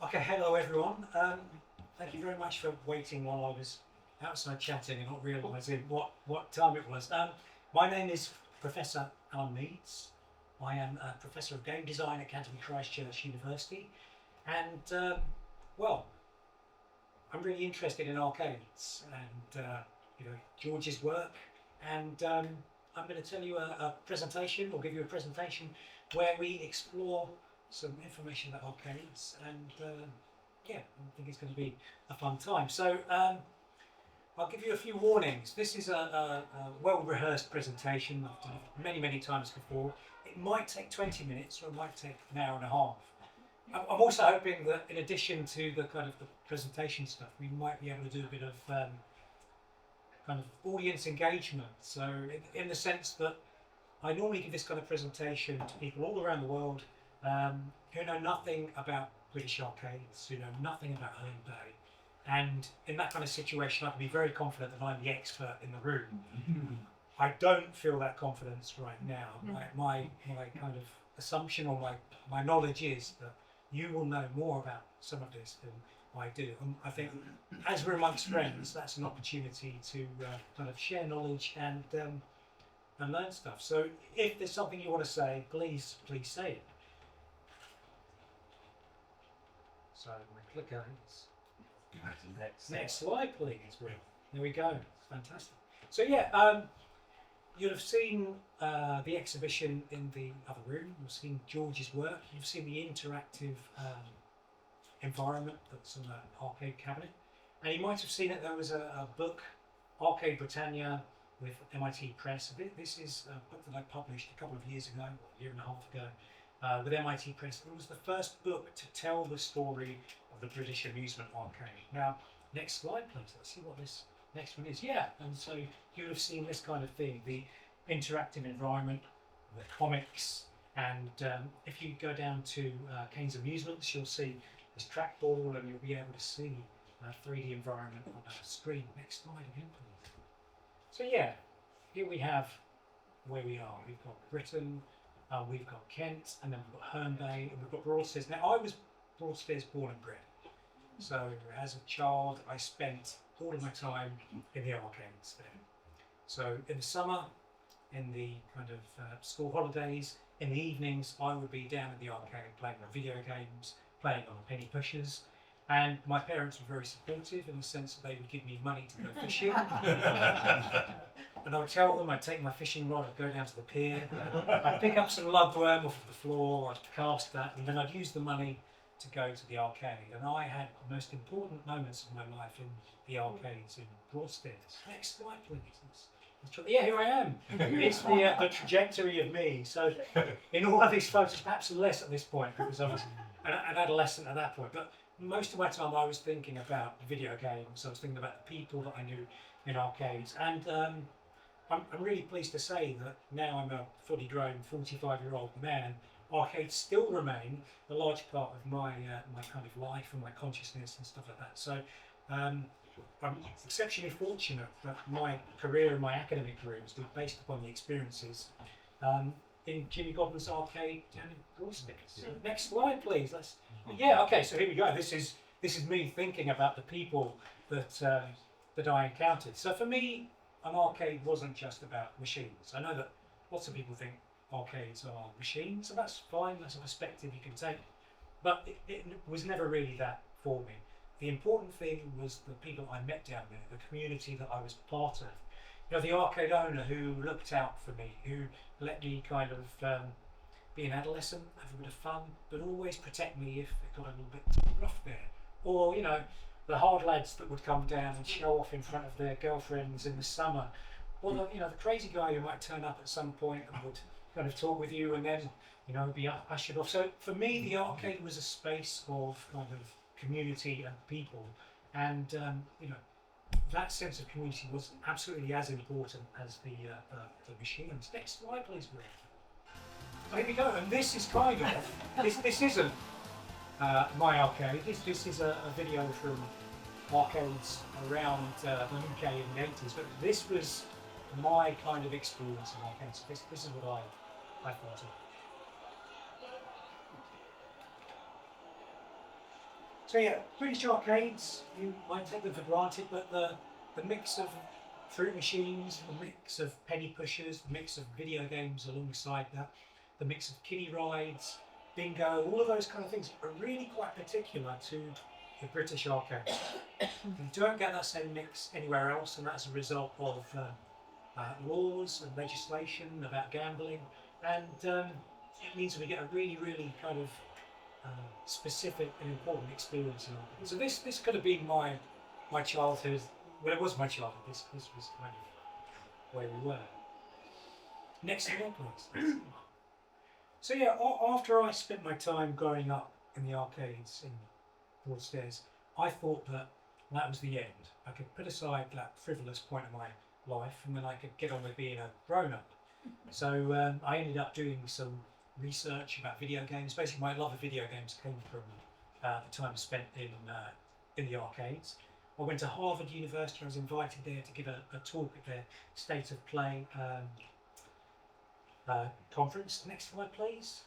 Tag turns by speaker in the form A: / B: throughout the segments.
A: Okay, hello everyone. Thank you very much for waiting while I was outside chatting and not realising what time it was. My name is Professor Alan Meades. I am a Professor of Game Design at Canterbury Christ Church University, and well, I'm really interested in arcades and George's work, and I'm going to tell you a presentation, or give you a presentation where we explore some information about arcades, and yeah, I think it's going to be a fun time. So I'll give you a few warnings. This is a well-rehearsed presentation. I've done it many times before. It might take 20 minutes, or it might take an hour and a half. I'm also hoping that in addition to the kind of the presentation stuff, we might be able to do a bit of kind of audience engagement. So in the sense that I normally give this kind of presentation to people all around the world who know nothing about British arcades, who know nothing about Herne Bay. And in that kind of situation, I can be very confident that I'm the expert in the room. I don't feel that confidence right now. My kind of assumption, or my knowledge is that you will know more about some of this than I do. And I think as we're amongst friends, that's an opportunity to kind of share knowledge and learn stuff. So if there's something you want to say, please say it. So my clicker is next slide, please. There we go. Fantastic. So yeah, you'll have seen the exhibition in the other room. You've seen George's work. You've seen the interactive environment that's on the arcade cabinet. And you might have seen it. There was a book, Arcade Britannia, with MIT Press. This is a book that I published a couple of years ago, a year and a half ago, with MIT Press. It was the first book to tell the story of the British amusement arcade. Now, next slide, please. Let's see what this next one is. Yeah, and so you would have seen this kind of thing, the interactive environment, the comics, and if you go down to Kane's Amusements, you'll see this trackball, and you'll be able to see a 3D environment on a screen. Next slide again, please. So yeah, here we have where we are. We've got Britain, we've got Kent, and then we've got Herne Bay, and we've got Broadstairs. Now, I was Broadstairs born and bred. So as a child, I spent all of my time in the arcades there. So in the summer, in the kind of school holidays, in the evenings, I would be down at the arcade playing on video games, playing on penny pushers. And my parents were very supportive in the sense that they would give me money to go fishing. And I would tell them I'd take my fishing rod, I'd go down to the pier, I'd pick up some lugworm off the floor, I'd cast that, and then I'd use the money to go to the arcade. And I had the most important moments of my life in the arcades in Broadstairs. Next slide, please. Yeah, here I am. It's the trajectory of me. So in all of these photos, perhaps less at this point because I was an adolescent at that point, but most of my time I was thinking about video games. I was thinking about the people that I knew in arcades. And I'm really pleased to say that now I'm a fully grown 45-year-old man, arcades still remain a large part of my my kind of life and my consciousness and stuff like that. So I'm exceptionally fortunate that my career and my academic career has been based upon the experiences in Jimmy Godwin's arcade down in Broadstairs. So next slide, please. Yeah, okay. So here we go. This is me thinking about the people that I encountered. So for me, an arcade wasn't just about machines. I know that lots of people think arcades are machines, and that's fine. That's a perspective you can take, but it was never really that for me. The important thing was the people I met down there, the community that I was part of. You know, the arcade owner who looked out for me, who let me kind of be an adolescent, have a bit of fun, but always protect me if it got a little bit too rough there. Or, you know, the hard lads that would come down and show off in front of their girlfriends in the summer. Or the crazy guy who might turn up at some point and would kind of talk with you and then, be ushered off. So for me, the arcade was a space of kind of community and people, and that sense of community was absolutely as important as the machines. Next slide, please, Will. So here we go, and this is kind of this isn't my arcade. This is a video from arcades around the UK in the 80s, but this was my kind of experience of arcades. This is what I thought of. So yeah, British arcades, you might take them for granted, but the mix of fruit machines, the mix of penny pushers, the mix of video games alongside that, the mix of kiddie rides, bingo, all of those kind of things are really quite particular to the British arcade. You don't get that same mix anywhere else, and that's a result of laws and legislation about gambling, and it means we get a really, really kind of specific and important experience in arcade. So this could have been my childhood. Well, it was my childhood. This was kind of where we were. Next slide, please. So yeah, after I spent my time growing up in the arcades in Broadstairs, I thought that was the end. I could put aside that frivolous point of my life, and then I could get on with being a grown-up. So I ended up doing some research about video games. Basically, my love of video games came from the time spent in the arcades. I went to Harvard University. I was invited there to give a talk at their State of Play conference. Next slide, please.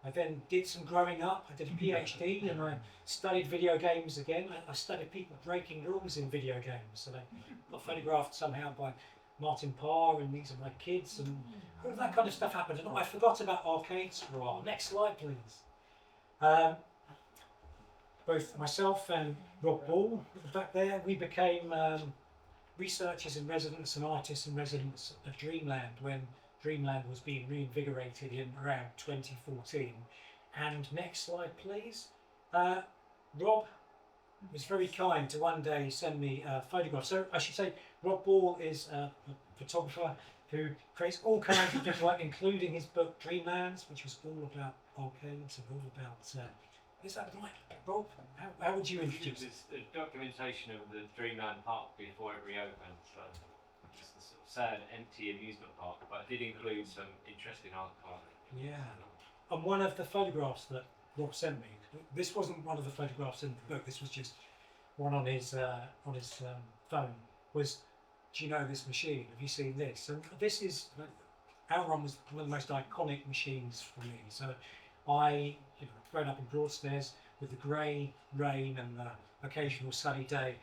A: I then did some growing up. I did a PhD and I studied video games again. I studied people breaking rules in video games. So they got photographed somehow by Martin Parr, and these are my kids, and all of that kind of stuff happened. And I forgot about arcades for a while. Next slide, please. Both myself and Rob Ball back there, we became researchers in residence and artists in residence at Dreamland when Dreamland was being reinvigorated in around 2014. And next slide, please. Rob was very kind to one day send me a photograph. So I should say, Rob Ball is a photographer who creates all kinds of different work, including his book Dreamlands, which was all about arcades and all about. Is that right, Rob? How would you introduce it?
B: It's a documentation of the Dreamland Park before it reopened. So just a sort of sad, empty amusement park, but it did include some interesting art.
A: Yeah. And one of the photographs that Rob sent me, this wasn't one of the photographs in the book, this was just one on his phone, was, do you know this machine? Have you seen this? And this is, Outrun was one of the most iconic machines for me. So I, grown up in Broadstairs with the grey rain and the occasional sunny day,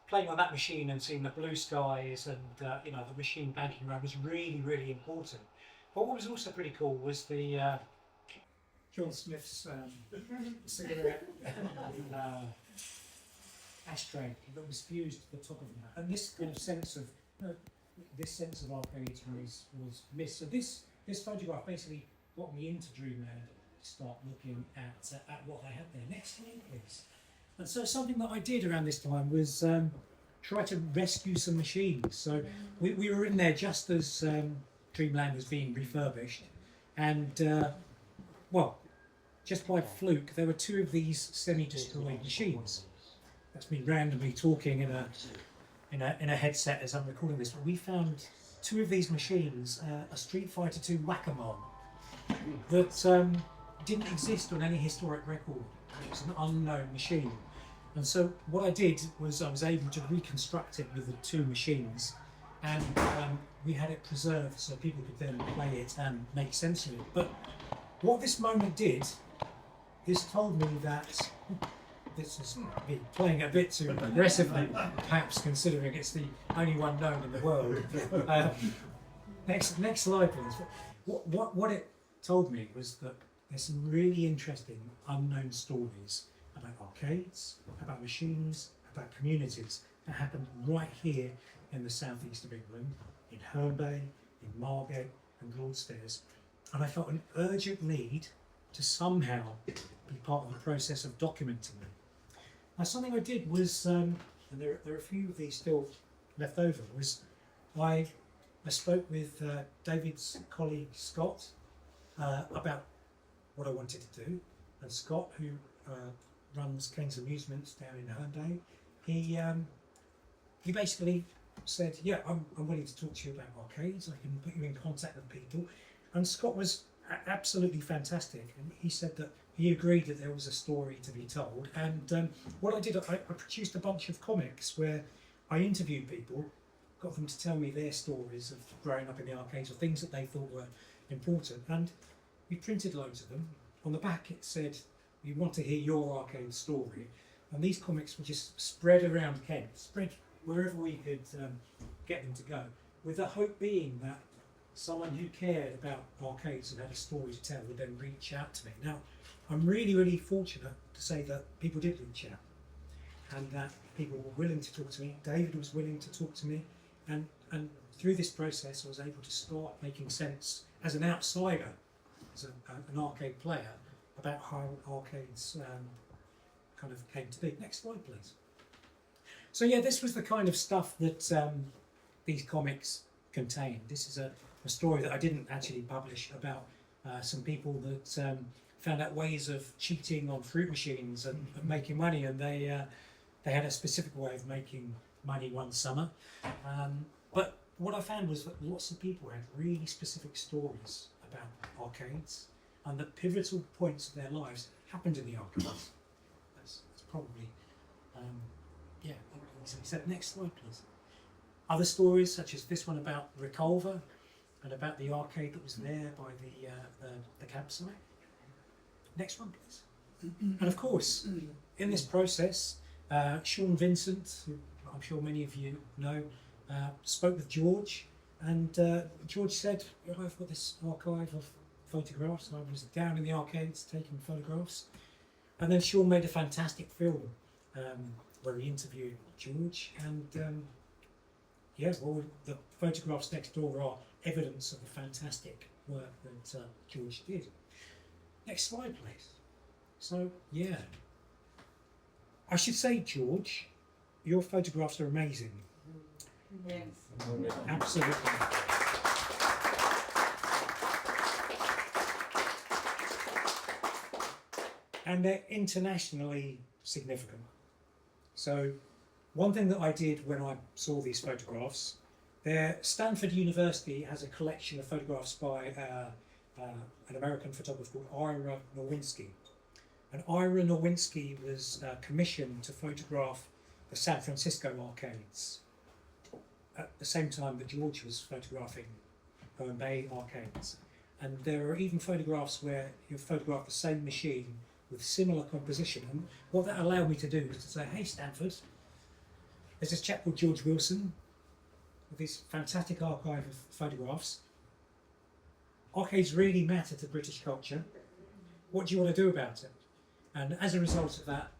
A: playing on that machine and seeing the blue skies and the machine banking around was really, really important. But what was also pretty cool was the John Smith's cigarette ashtray that was fused to the top of that, and this kind of sense of arcades was missed. So this photograph basically got me into Dreamland to start looking at what they had there. Next slide, please. And so something that I did around this time was try to rescue some machines. So we were in there just as Dreamland was being refurbished, and just by fluke, there were two of these semi-destroyed machines. That's me randomly talking in a headset as I'm recording this. But we found two of these machines, a Street Fighter 2 Whack-A-Mole that didn't exist on any historic record. It was an unknown machine. And so what I did was I was able to reconstruct it with the two machines, and we had it preserved so people could then play it and make sense of it. But what this moment did, this told me that this is me playing a bit too aggressively, perhaps considering it's the only one known in the world. Next slide, please. What it told me was that there's some really interesting unknown stories about arcades, about machines, about communities that happened right here in the southeast of England, in Herne Bay, in Margate and Broadstairs. And I felt an urgent need to somehow be part of the process of documenting them. Now, something I did was, and there are a few of these still left over, was I spoke with David's colleague Scott about what I wanted to do. And Scott, who runs Kane's Amusements down in Herne Bay, he basically said, yeah, I'm willing to talk to you about arcades. I can put you in contact with people. And Scott was absolutely fantastic, and he said that he agreed that there was a story to be told. And what I did, I produced a bunch of comics where I interviewed people, got them to tell me their stories of growing up in the arcades or things that they thought were important, and we printed loads of them. On the back it said, you want to hear your arcade story. And these comics were just spread around Kent, spread wherever we could get them to go, with the hope being that someone who cared about arcades and had a story to tell would then reach out to me. Now, I'm really, really fortunate to say that people did reach out, and that people were willing to talk to me. David was willing to talk to me, and through this process I was able to start making sense as an outsider, as an arcade player, about how arcades kind of came to be. Next slide, please. So yeah, this was the kind of stuff that these comics contained. This is a story that I didn't actually publish about some people that found out ways of cheating on fruit machines and making money, and they had a specific way of making money one summer. But what I found was that lots of people had really specific stories about arcades, and the pivotal points of their lives happened in the arcades. That's probably, yeah, easily said. Next slide, please. Other stories, such as this one about Reculver, and about the arcade that was there by the campsite. Next one, please. And of course, in this process, Sean Vincent, who I'm sure many of you know, spoke with George, and George said, I've got this archive of photographs. I was down in the arcades taking photographs. And then Sean made a fantastic film where he interviewed George, and yeah, well, the photographs next door are evidence of the fantastic work that George did. Next slide, please. So, yeah. I should say, George, your photographs are amazing.
C: Yes.
A: Absolutely. And they're internationally significant. So, one thing that I did when I saw these photographs, Stanford University has a collection of photographs by an American photographer called Ira Nowinski. And Ira Nowinski was commissioned to photograph the San Francisco arcades at the same time that George was photographing Herne Bay arcades. And there are even photographs where you photograph the same machine with similar composition. And what that allowed me to do was to say, hey Stanford, there's this chap called George Wilson with this fantastic archive of photographs. Arcades really matter to British culture. What do you want to do about it? And as a result of that,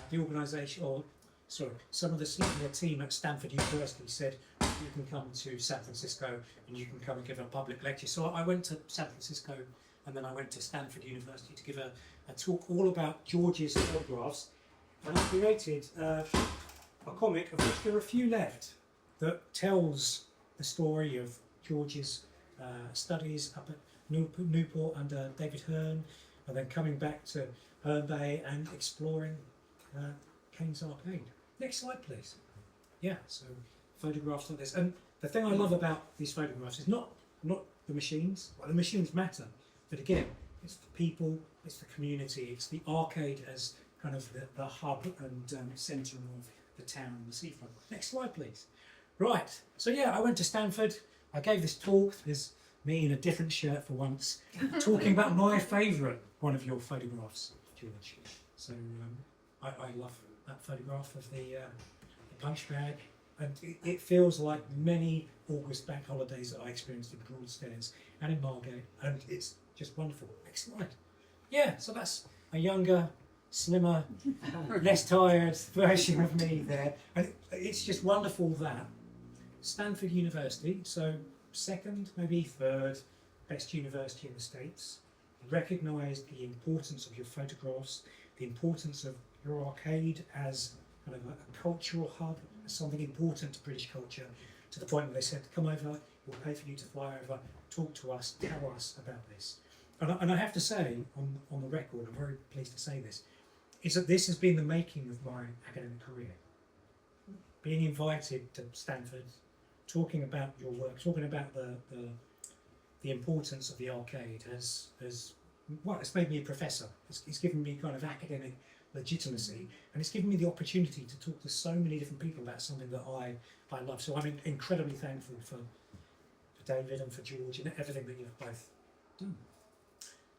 A: the organisation, some of the senior team at Stanford University said, you can come to San Francisco and you can come and give a public lecture. So I went to San Francisco, and then I went to Stanford University to give a talk all about George's photographs. And I created a comic, of which there are a few left, that tells the story of George's studies up at Newport under David Herne, and then coming back to Herne Bay and exploring Kane's Arcade. Next slide, please. Yeah, so photographs like this. And the thing I love about these photographs is not the machines. Well, the machines matter, but again, it's the people, it's the community, it's the arcade as kind of the hub and centre of the town and the seafront. Next slide, please. Right, so yeah, I went to Stanford. I gave this talk. There's me in a different shirt for once, talking about my favourite one of your photographs, George. So I love that photograph of the punch bag, and it feels like many August bank holidays that I experienced in Broadstairs and in Margate, and it's just wonderful. Next slide. Yeah, so that's a younger, slimmer, less tired version of me there, and it's just wonderful that Stanford University, so second, maybe third best university in the States, recognised the importance of your photographs, the importance of your arcade as kind of a cultural hub, as something important to British culture, to the point where they said, come over, we'll pay for you to fly over, talk to us, tell us about this. And I have to say, on the record, I'm very pleased to say this, is that this has been the making of my academic career. Being invited to Stanford, talking about your work, talking about the importance of the arcade has well, it's made me a professor. It's given me kind of academic legitimacy, and it's given me the opportunity to talk to so many different people about something that I love. So I'm incredibly thankful for David and for George and everything that you've both done.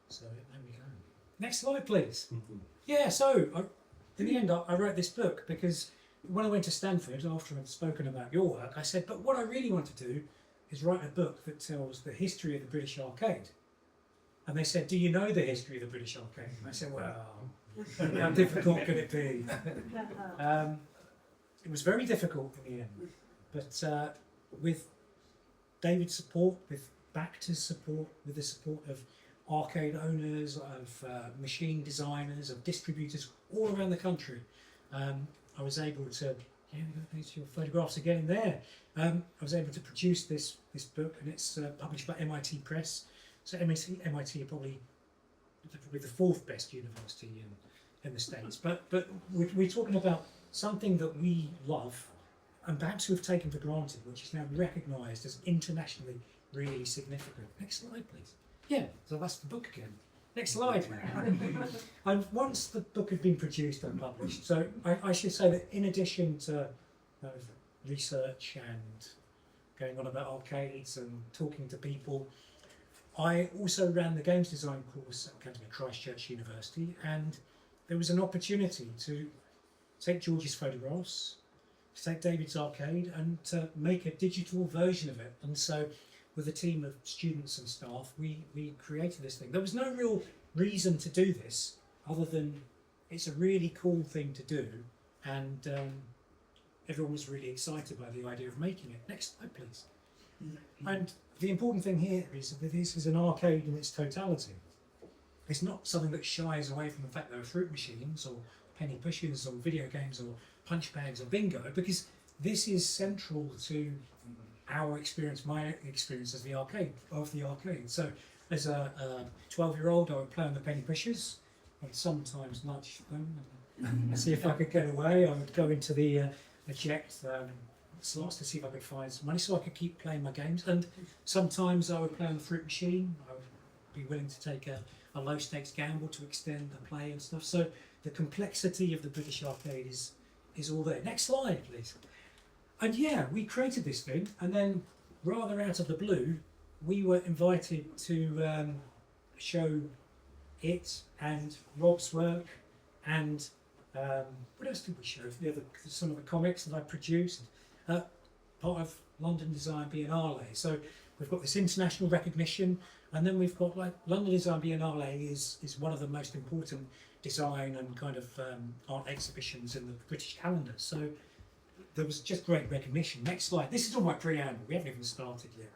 A: So there we go. Next slide, please. Yeah, so in the end, I wrote this book because when I went to Stanford, after I'd spoken about your work, I said, but what I really want to do is write a book that tells the history of the British arcade. And they said, do you know the history of the British arcade? And I said, well, how difficult could it be? It was very difficult in the end. But with David's support, with Bacta's support, with the support of arcade owners, of machine designers, of distributors all around the country, I was able to, there's your photographs again in there. I was able to produce this book, and it's published by MIT Press. So MIT are probably the fourth best university in the States. But we're talking about something that we love and perhaps we've taken for granted, which is now recognised as internationally really significant. Next slide, please. Yeah, so that's the book again. Next slide. And once the book had been produced and published, so I should say that in addition to research and going on about arcades and talking to people, I also ran the games design course at Canterbury Christ Church University, and there was an opportunity to take George's photographs, to take David's arcade, and to make a digital version of it. And so with a team of students and staff, we created this thing. There was no real reason to do this other than it's a really cool thing to do, and everyone was really excited by the idea of making it. Next slide, please. And the important thing here is that this is an arcade in its totality. It's not something that shies away from the fact there are fruit machines or penny pushers or video games or punch bags or bingo, because this is central to our experience, my experience as the arcade. So as a 12-year-old, I would play on the penny pushers. I'd sometimes nudge them and see if I could get away. I would go into the eject slots to see if I could find some money so I could keep playing my games. And sometimes I would play on the fruit machine. I would be willing to take a low stakes gamble to extend the play and stuff. So the complexity of the British arcade is all there. Next slide, please. And yeah, we created this thing, and then rather out of the blue, we were invited to show it and Rob's work, and what else did we show? Some of the comics that I produced, part of London Design Biennale. So we've got this international recognition, and then we've got London Design Biennale is one of the most important design and kind of art exhibitions in the British calendar. So there was just great recognition. Next slide. This is all my preamble. We haven't even started yet.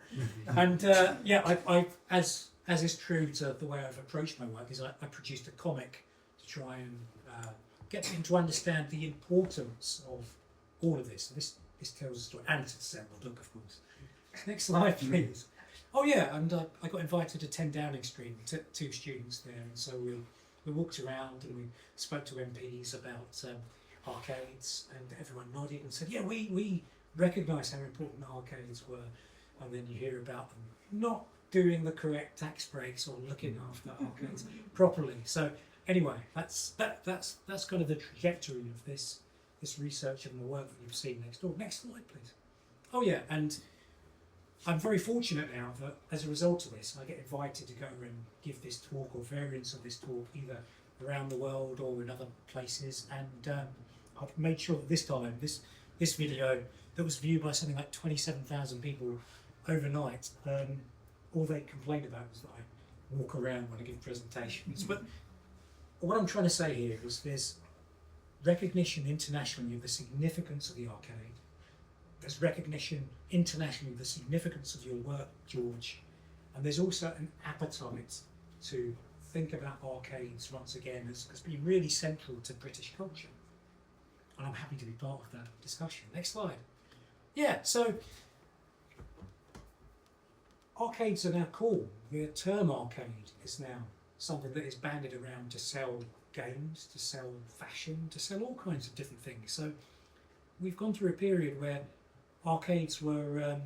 A: And I as is true to the way I've approached my work, is I produced a comic to try and get them to understand the importance of all of this. And this tells a story, and it's a separate book, of course. Next slide, please. Oh yeah, and I got invited to 10 Downing Street, two students there, and so we walked around and we spoke to MPs about arcades, and everyone nodded and said, yeah, we recognise how important arcades were. And then you hear about them not doing the correct tax breaks or looking after arcades properly. So anyway, that's kind of the trajectory of this research and the work that you've seen next door. Next slide, please. Oh yeah, and I'm very fortunate now that as a result of this, I get invited to go and give this talk or variants of this talk either around the world or in other places. And I've made sure that this time, this video that was viewed by something like 27,000 people overnight, all they complained about was that I walk around when I give presentations. But what I'm trying to say here is there's recognition internationally of the significance of the arcade. There's recognition internationally of the significance of your work, George. And there's also an appetite to think about arcades once again as being really central to British culture. And I'm happy to be part of that discussion. Next slide. Yeah, so arcades are now cool. The term arcade is now something that is bandied around to sell games, to sell fashion, to sell all kinds of different things. So we've gone through a period where arcades were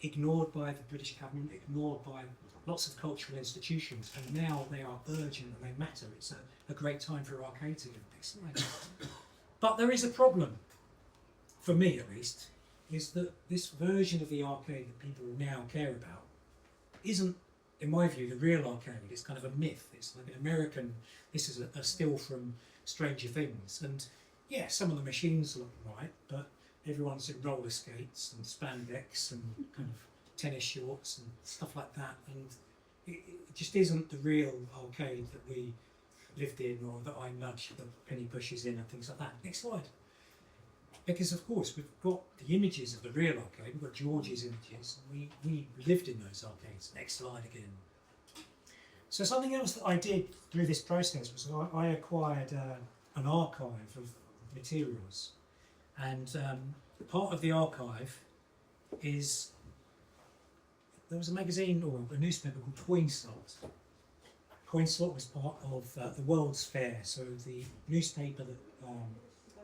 A: ignored by the British government, ignored by lots of cultural institutions, and now they are urgent and they matter. It's a great time for arcades again. Next slide. But there is a problem, for me at least, is that this version of the arcade that people now care about isn't in my view, the real arcade is kind of a myth. It's like an American. This is a still from Stranger Things, and yeah, some of the machines look right, but everyone's in roller skates and spandex and kind of tennis shorts and stuff like that, and it just isn't the real arcade that we lived in, or that I nudged the penny pushes in and things like that. Next slide. Because of course we've got the images of the real arcade, we've got George's images, and we lived in those arcades. Next slide again. So something else that I did through this process was I acquired an archive of materials, and part of the archive is, there was a magazine or a newspaper called Coin Slot. Coin Slot was part of the World's Fair, so the newspaper that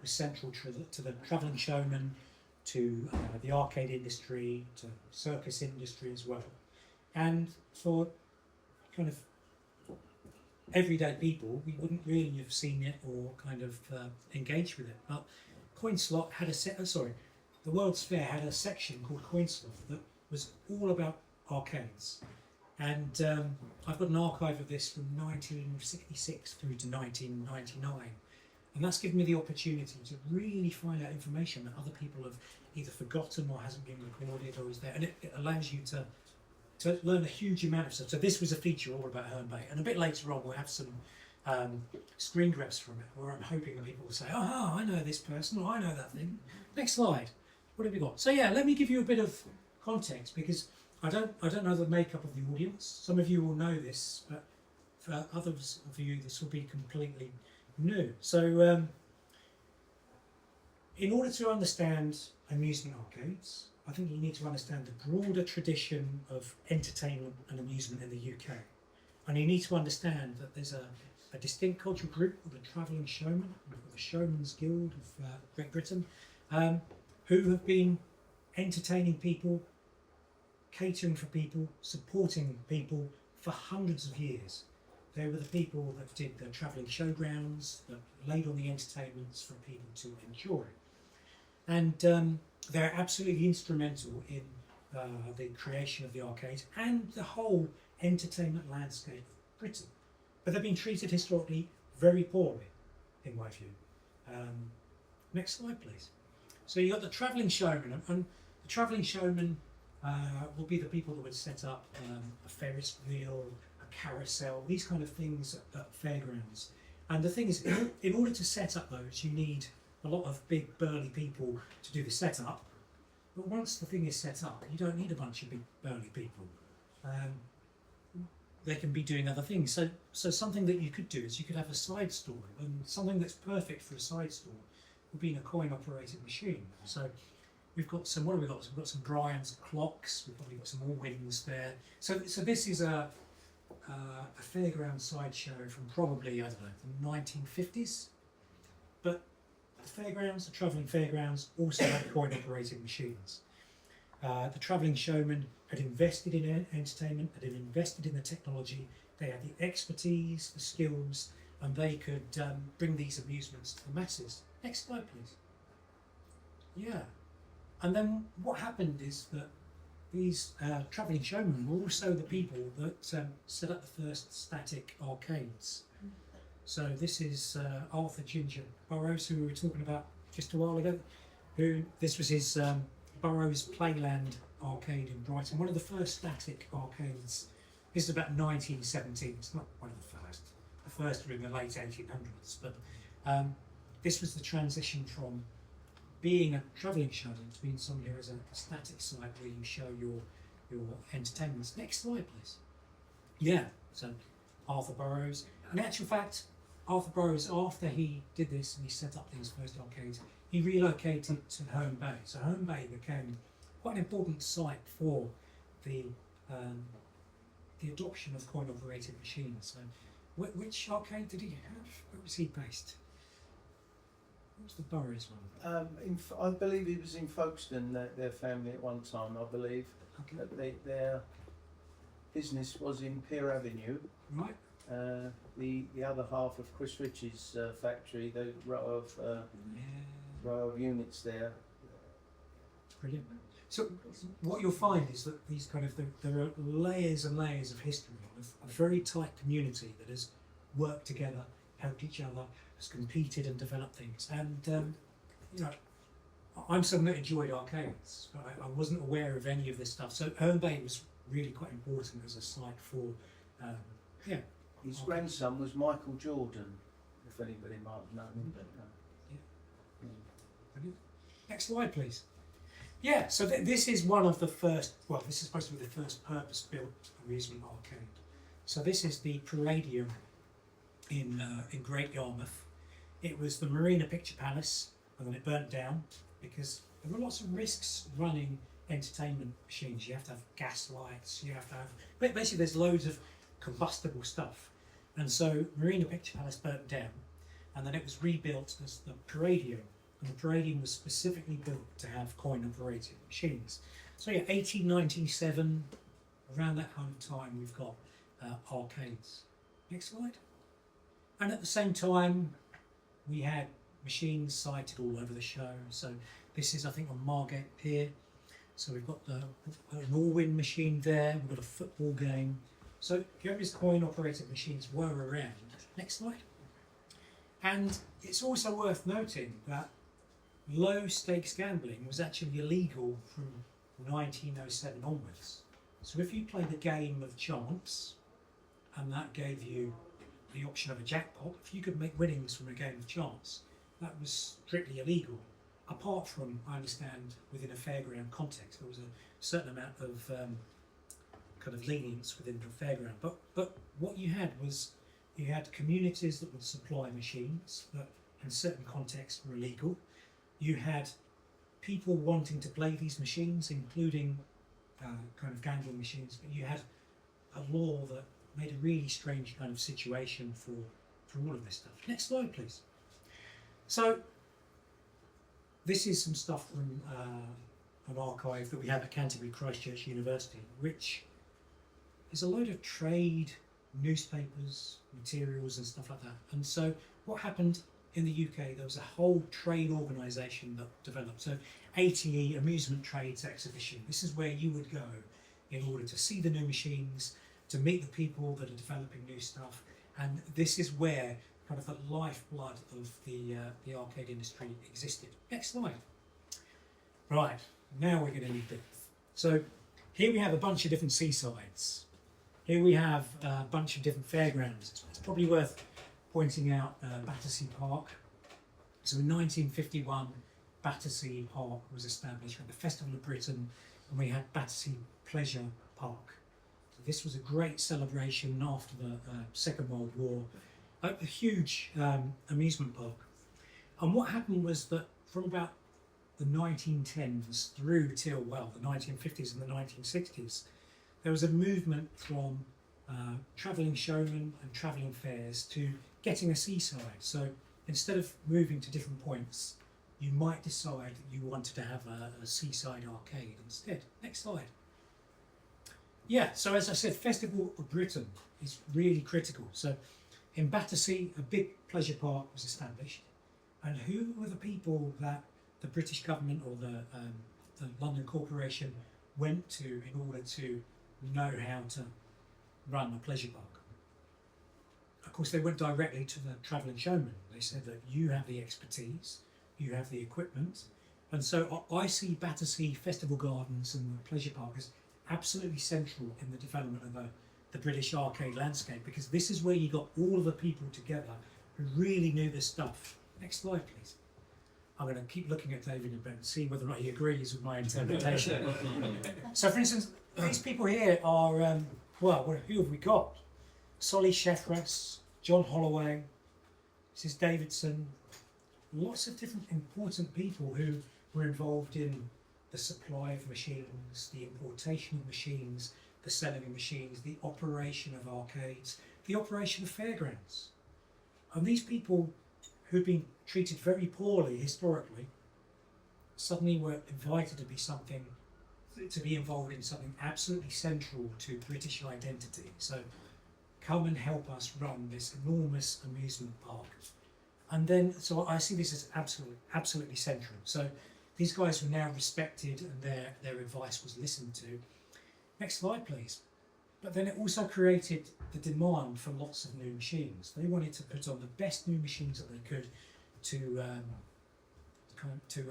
A: was central to the travelling showman, to the arcade industry, to circus industry as well. And for kind of everyday people, we wouldn't really have seen it or kind of engaged with it. But Coin Slot had the World's Fair had a section called Coin Slot that was all about arcades. And I've got an archive of this from 1966 through to 1999. And that's given me the opportunity to really find out information that other people have either forgotten or hasn't been recorded or is there. And it allows you to learn a huge amount of stuff. So this was a feature all about Herne Bay. And a bit later on we'll have some screen grabs from it where I'm hoping that people will say, oh, I know this person, or I know that thing. Next slide. What have we got? So yeah, let me give you a bit of context, because I don't know the makeup of the audience. Some of you will know this, but for others of you this will be completely new. So in order to understand amusement arcades, I think you need to understand the broader tradition of entertainment and amusement in the UK. And you need to understand that there's a distinct cultural group called the Travelling Showman, the Showman's Guild of Great Britain, who have been entertaining people, catering for people, supporting people for hundreds of years. They were the people that did the travelling showgrounds, that laid on the entertainments for people to enjoy. And they're absolutely instrumental in the creation of the arcades and the whole entertainment landscape of Britain. But they've been treated historically very poorly, in my view. Next slide, please. So you've got the travelling showman, and the travelling showman will be the people that would set up a Ferris wheel, a carousel, these kind of things at fairgrounds. And the thing is, in order to set up those, you need a lot of big burly people to do the setup. But once the thing is set up, you don't need a bunch of big burly people. They can be doing other things. So something that you could do is you could have a side store, and something that's perfect for a side store would be in a coin-operated machine. So we've got some, what have we got? So we've got some Brian's clocks, we've probably got some more wings there. So this is a fairground sideshow from probably, I don't know, the 1950s. But the fairgrounds, the travelling fairgrounds, also had coin-operated machines. The travelling showman had invested in entertainment, had invested in the technology, they had the expertise, the skills, and they could bring these amusements to the masses. Next slide, please. Yeah. And then what happened is that these travelling showmen were also the people that set up the first static arcades. So this is Arthur Ginger Burroughs, who we were talking about just a while ago. This was his Burroughs Playland arcade in Brighton, one of the first static arcades. This is about 1917, it's not one of the first. The first were in the late 1800s, but this was the transition from being a travelling show to being somebody who has a static site where you show your entertainments. Next slide, please. Yeah, so Arthur Burroughs. In actual fact, Arthur Burroughs, after he did this and he set up these first arcades, he relocated to Herne Bay. So Herne Bay became quite an important site for the adoption of coin-operated machines. So, which arcade did he have? Where was he based? What was the Burroughs one?
C: I believe he was in Folkestone, their family at one time, I believe.
A: Okay.
C: Their business was in Pier Avenue.
A: Right.
C: The other half of Chris Ritchie's factory, the row of units there.
A: Brilliant. So what you'll find is that these there are layers and layers of history of a very tight community that has worked together, helped each other, has competed and developed things. And I'm someone that enjoyed arcades, but I wasn't aware of any of this stuff. So Herne Bay was really quite important as a site for,
C: His grandson was Michael Jordan, if anybody might have known him.
A: Brilliant. Next slide, please. Yeah, so this is one of the first, well, this is supposed to be the first purpose-built amusement arcade. So this is the Palladium in Great Yarmouth. It was the Marina Picture Palace, and then it burnt down because there were lots of risks running entertainment machines. You have to have gas lights, you have to have, basically there's loads of combustible stuff. And so Marina Picture Palace burnt down, and then it was rebuilt as the Palladium. And the Palladium was specifically built to have coin-operated machines. So yeah, 1897, around that kind of time, we've got arcades. Next slide. And at the same time, we had machines sited all over the show. So this is, I think, on Margate Pier. So we've got an all-win machine there. We've got a football game. So these coin-operated machines were around. Next slide. And it's also worth noting that low-stakes gambling was actually illegal from 1907 onwards. So if you played a game of chance, and that gave you the option of a jackpot, if you could make winnings from a game of chance, that was strictly illegal. Apart from, I understand, within a fairground context, there was a certain amount of kind of lenience within the fairground. But what you had was, you had communities that would supply machines that in certain contexts were illegal. You had people wanting to play these machines, including kind of gambling machines, but you had a law that made a really strange kind of situation for all of this stuff. Next slide, please. So this is some stuff from an archive that we have at Canterbury Christ Church University, which is a load of trade, newspapers, materials and stuff like that. And so what happened in the UK, there was a whole trade organisation that developed. So ATE, Amusement Trades Exhibition, this is where you would go in order to see the new machines, to meet the people that are developing new stuff. And this is where kind of the lifeblood of the arcade industry existed. Next slide. Right, now we're going to need depth. So here we have a bunch of different seasides. Here we have a bunch of different fairgrounds. It's probably worth pointing out Battersea Park. So in 1951, Battersea Park was established with the Festival of Britain, and we had Battersea Pleasure Park. So this was a great celebration after the Second World War, a huge amusement park. And what happened was that from about the 1910s through till, well, the 1950s and the 1960s, there was a movement from travelling showmen and travelling fairs to getting a seaside. So instead of moving to different points, you might decide that you wanted to have a seaside arcade instead. Next slide. Yeah, so as I said, Festival of Britain is really critical. So in Battersea, a big pleasure park was established. And who were the people that the British government or the London Corporation went to in order to know how to run a pleasure park? Of course, they went directly to the travelling showman. They said that you have the expertise, you have the equipment. And so I see Battersea Festival Gardens and the pleasure park as absolutely central in the development of the British arcade landscape, because this is where you got all of the people together who really knew this stuff. Next slide, please. I'm going to keep looking at David and Ben, see whether or not he agrees with my interpretation. So, for instance, these people here are, well, who have we got? Solly Sheffras, John Holloway, Mrs. Davidson, lots of different important people who were involved in the supply of machines, the importation of machines, the selling of machines, the operation of arcades, the operation of fairgrounds. And these people who'd been treated very poorly historically suddenly were invited to be involved in something absolutely central to British identity. So come and help us run this enormous amusement park. And then, so I see this as absolutely central. So these guys were now respected and their advice was listened to. Next slide, please. But then it also created the demand for lots of new machines. They wanted to put on the best new machines that they could to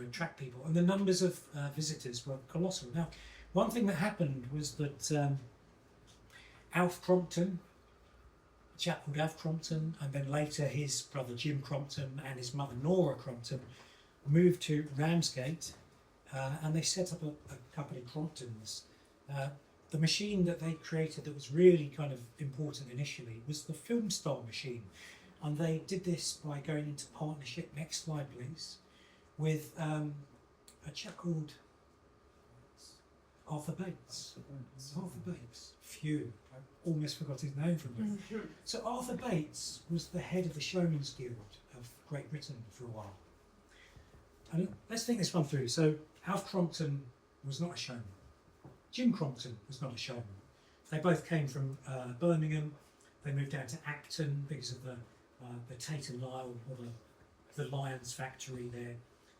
A: attract people, and the numbers of visitors were colossal. Now, one thing that happened was that Alf Crompton, a chap called Alf Crompton, and then later his brother Jim Crompton and his mother Nora Crompton moved to Ramsgate, and they set up a company, Cromptons. The machine that they created that was really kind of important initially was the film style machine, and they did this by going into partnership, next slide please, with a chap called Arthur Bates. Arthur Bates. Phew, I almost forgot his name from there. So Arthur Bates was the head of the Showman's Guild of Great Britain for a while. And let's think this one through. So Alf Crompton was not a showman. Jim Crompton was not a showman. They both came from Birmingham. They moved down to Acton because of the Tate and Lyle, or the Lions factory there.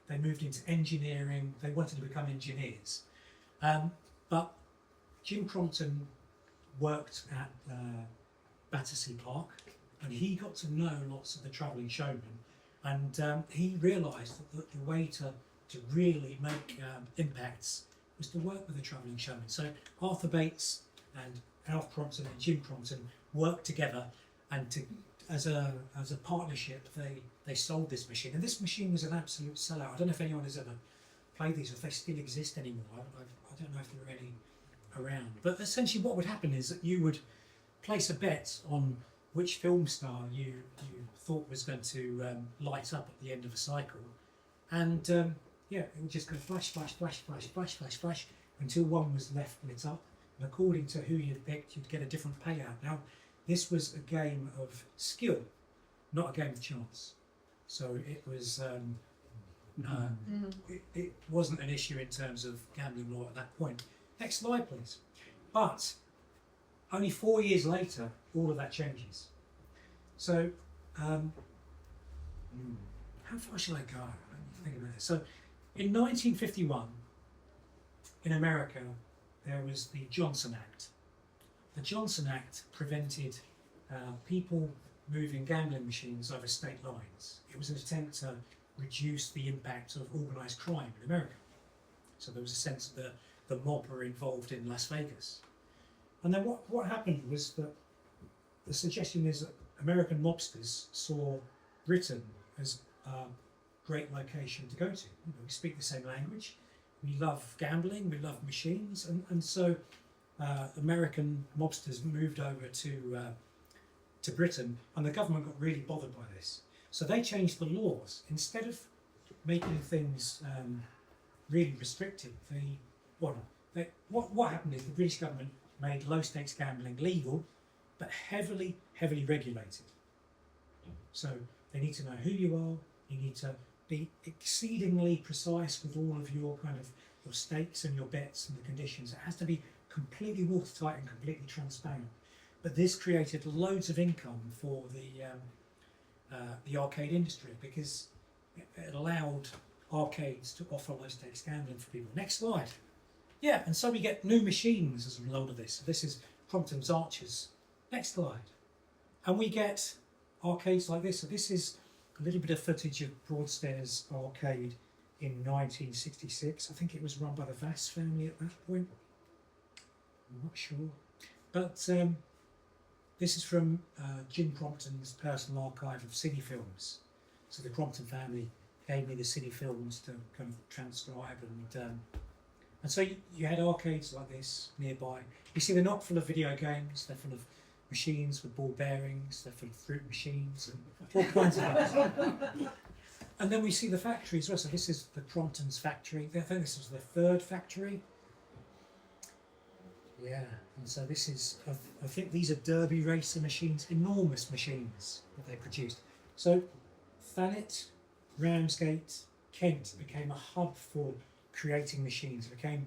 A: They moved into engineering. They wanted to become engineers. But Jim Crompton worked at Battersea Park, and he got to know lots of the travelling showmen, and he realised that the way to really make impacts was to work with a travelling showman. So Arthur Bates and Alf Crompton and Jim Crompton worked together, and as a partnership they sold this machine, and this machine was an absolute sellout. I don't know if anyone has ever played these, or if they still exist anymore. I don't know if there are any around, but essentially what would happen is that you would place a bet on which film star you thought was going to light up at the end of a cycle, and yeah, it would just go flash, flash, flash, flash, flash, flash, flash, until one was left lit up, and according to who you'd picked, you'd get a different payout. Now, this was a game of skill, not a game of chance. So it was it wasn't an issue in terms of gambling law at that point. Next slide, please. But only 4 years later, all of that changes. So how far shall I go? Let me think about this. So in 1951, in America, there was the Johnson Act. The Johnson Act prevented people moving gambling machines over state lines. It was an attempt to reduce the impact of organised crime in America. So there was a sense that the mob were involved in Las Vegas. And then what happened was that the suggestion is that American mobsters saw Britain as a great location to go to. You know, we speak the same language, we love gambling, we love machines, and so American mobsters moved over to Britain, and the government got really bothered by this. So they changed the laws. Instead of making things really restrictive, what happened is the British government made low stakes gambling legal, but heavily regulated. So they need to know who you are, you need to be exceedingly precise with all of your your stakes and your bets and the conditions. It has to be completely watertight and completely transparent. But this created loads of income for the arcade industry, because it allowed arcades to offer low stakes gambling for people. Next slide. Yeah, and so we get new machines as a result of this. So this is Crompton's Archers. Next slide. And we get arcades like this. So this is a little bit of footage of Broadstairs Arcade in 1966. I think it was run by the Vass family at that point. I'm not sure. But this is from Jim Crompton's personal archive of city films. So the Crompton family gave me the city films to kind of transcribe, and so you had arcades like this nearby. You see, they're not full of video games, they're full of machines with ball bearings, they're full of fruit machines and all kinds of things. And then we see the factory as well. So this is the Crompton's factory. I think this was their third factory. Yeah, and so this is, I think these are Derby racer machines, enormous machines that they produced. So Thanet, Ramsgate, Kent became a hub for creating machines. It became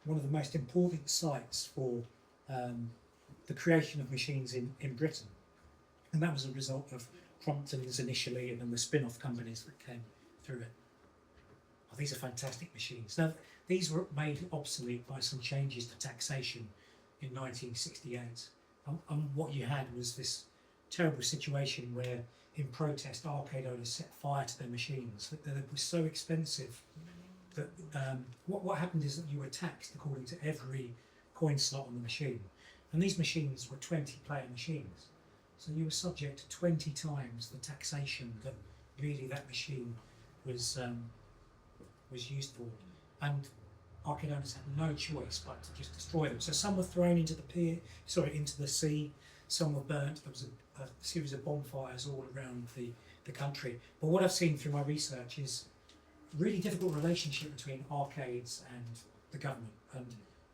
A: one of the most important sites for the creation of machines in Britain. And that was a result of Crompton's initially, and then the spin-off companies that came through it. oh, these are fantastic machines. Now, these were made obsolete by some changes to taxation in 1968. And what you had was this terrible situation where, in protest, arcade owners set fire to their machines. They were so expensive that what happened is that you were taxed according to every coin slot on the machine. And these machines were 20-player machines. So you were subject to 20 times the taxation that really that machine was used for. And arcade owners had no choice but to just destroy them. So some were thrown into into the sea, some were burnt. There was a series of bonfires all around the country. But what I've seen through my research is a really difficult relationship between arcades and the government, and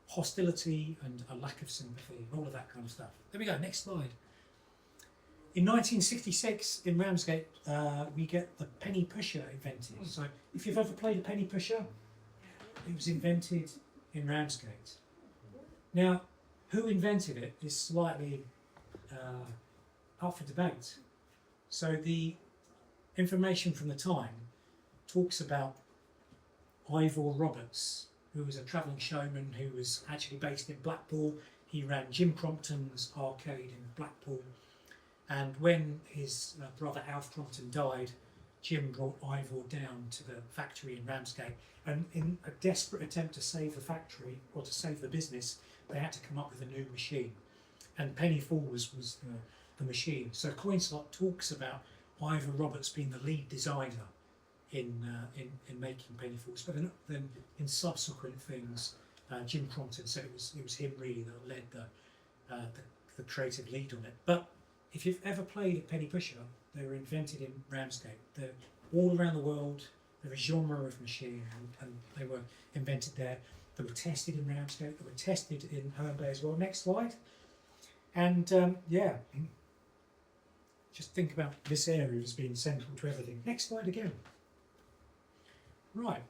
A: hostility and a lack of sympathy and all of that kind of stuff. There we go, next slide. In 1966 in Ramsgate we get the penny pusher invented. So if you've ever played a penny pusher, it was invented in Ramsgate. Now, who invented it is slightly up for debate. So the information from the time talks about Ivor Roberts, who was a travelling showman who was actually based in Blackpool. He ran Jim Crompton's arcade in Blackpool. And when his brother Alf Crompton died, Jim brought Ivor down to the factory in Ramsgate. And in a desperate attempt to save the factory, or to save the business, they had to come up with a new machine. And Penny Falls was the machine. So Coinslot talks about Ivor Roberts being the lead designer in making Penny Falls. But then in subsequent things, Jim Crompton said it was him really that led the creative lead on it. But if you've ever played a penny pusher, they were invented in Ramsgate. They're all around the world. They're a genre of machine, and they were invented there. They were tested in Ramsgate. They were tested in Herne Bay as well. Next slide. And just think about this area as being central to everything. Next slide again. Right.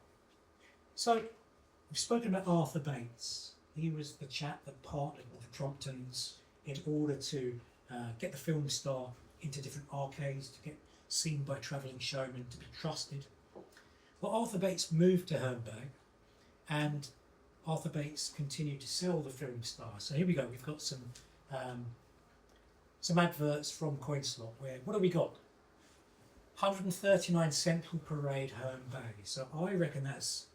A: So we've spoken about Arthur Bates. He was the chap that partnered with the Cromptons in order to get the film star into different arcades, to get seen by travelling showmen, to be trusted. Well, Arthur Bates moved to Herne Bay, and Arthur Bates continued to sell the film star. So here we go. We've got some adverts from Coinslot. Where what have we got? 139 Central Parade, Herne Bay. So I reckon that's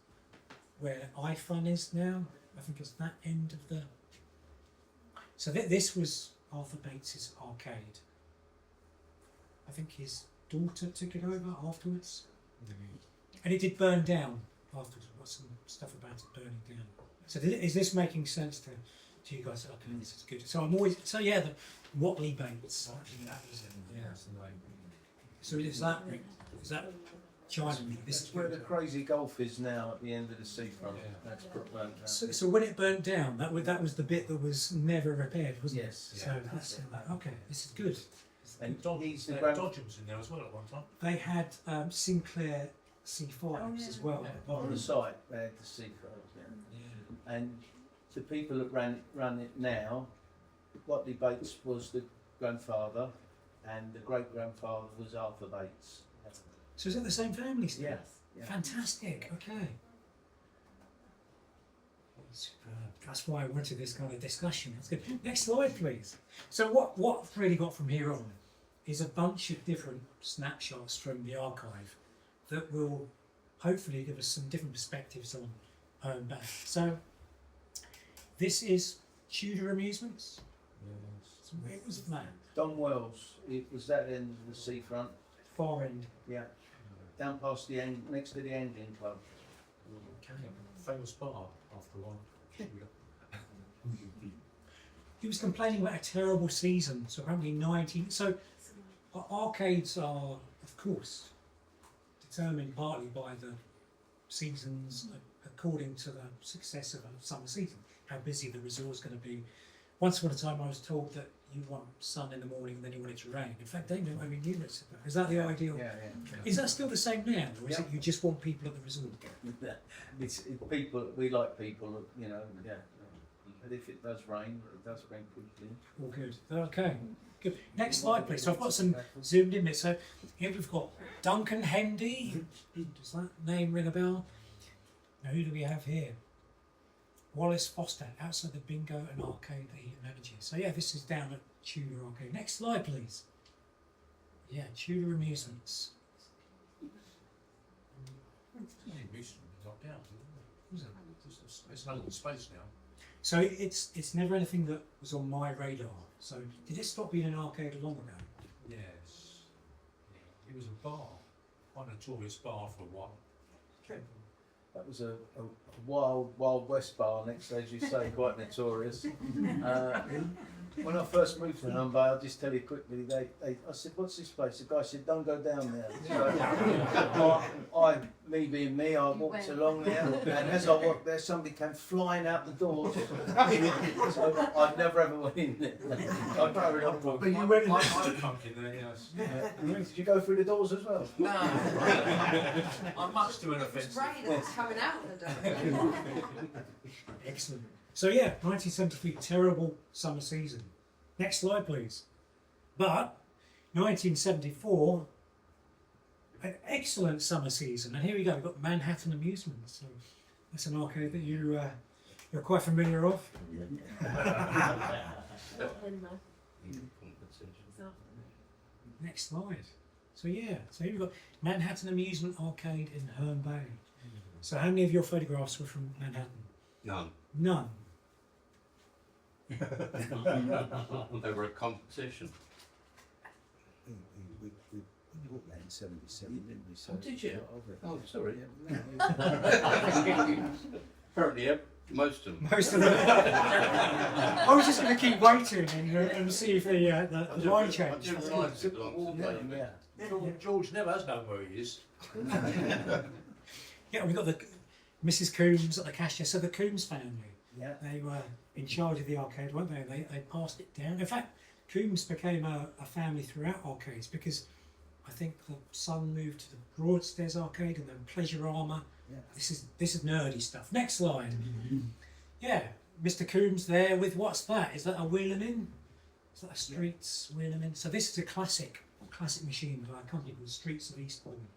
A: where iFun is now. I think it's that end of the. So this was Arthur Bates's arcade. I think his daughter took it over afterwards. And it did burn down afterwards. We've got some stuff about it burning down. So is this making sense to you guys? Okay, this is good. So the Watley Bates. So is that China?
C: This is where the crazy golf is now at the end of the seafront. Yeah. That's
A: so when it burnt down, that was the bit that was never repaired, wasn't
C: yes.
A: it? So that's okay. This is good.
C: And
D: he's the Dodgem was in there as well at one time.
A: They had Sinclair C5s as well.
C: Yeah. On the site, they had the C5s. Yeah. And the people that run it now, Watley Bates was the grandfather, and the great grandfather was Arthur Bates.
A: So is it the same family still?
C: Yeah.
A: Fantastic. Okay. That's why I wanted this kind of discussion. That's good. Next slide, please. So what I've really got from here on is a bunch of different snapshots from the archive that will hopefully give us some different perspectives on Herne Bay. So this is Tudor Amusements.
C: Yes.
A: So where was that?
C: Don Wells, it was that end of the seafront.
A: Far end.
C: Yeah. Down past the end, next to the Angling Club.
A: Okay.
D: Famous bar after a while.
A: He was complaining about a terrible season. So apparently 19. So arcades are, of course, determined partly by the seasons according to the success of a summer season. How busy the resort's going to be. Once upon a time, I was told that you want sun in the morning and then you want it to rain. In fact, they don't even knew it. Is that the ideal?
C: Yeah.
A: Is that still the same now, or is it you just want people at the resort?
C: It's people. We like people, you know. Yeah. But if it does rain, it does rain quickly.
A: All good. Okay. Good. Next slide, please. So I've got some zoomed in bits. So here we've got Duncan Hendy. Does that name ring a bell? Now who do we have here? Wallace Foster, outside the bingo and arcade, the Heat and Energy. So yeah, this is down at Tudor Arcade. Next slide, please. Yeah, Tudor Amusements.
D: The amusement is knocked down, isn't it? It's no little space now.
A: So it's never anything that was on my radar. So did it stop being an arcade long ago?
D: Yes. It was a bar, a notorious bar for a while.
C: That was a wild west bar next, as you say, quite notorious. When I first moved to Herne Bay, I'll just tell you quickly, I said, what's this place? The guy said, don't go down there. So me being me, I walked along there, and as I walked there, somebody came flying out the door. So I never ever went in there. I carried on.
A: But you went in.
D: I come in there, yes.
C: Did you go through the doors as well?
D: No. I'm much too inoffensive.
E: It's rain that's coming out of the door.
A: Excellent. So yeah, 1973, terrible summer season. Next slide, please. But 1974, an excellent summer season. And here we go, we've got Manhattan Amusements. So that's an arcade that you're quite familiar of. Next slide. So yeah, so here we've got Manhattan Amusement Arcade in Herne Bay. So how many of your photographs were from Manhattan?
F: None.
A: None.
F: They were a competition.
C: We bought that in 77, didn't we? So
F: Oh, did you?
C: a lot of it.
F: Oh, sorry.
C: Yeah.
F: Apparently, yeah, most of them.
A: Most of them. I was just going to keep waiting and see if the line
F: I
A: changed.
F: didn't realise it belonged to me.
C: Yeah.
D: George never has known where he is.
A: Yeah, we've got the Mrs. Coombs at the cashier. So the Coombs family,
C: Yeah.
A: they were in charge of the arcade, weren't they? They passed it down. In fact, Coombs became a family throughout arcades because I think the son moved to the Broadstairs arcade and then Pleasure Armour.
C: Yeah.
A: This is nerdy stuff. Next slide. Yeah, Mr. Coombs there with what's that? Is that a Wheeling In? Is that a Streets Wheeling In? So this is a classic machine by a company called Streets of Eastbourne.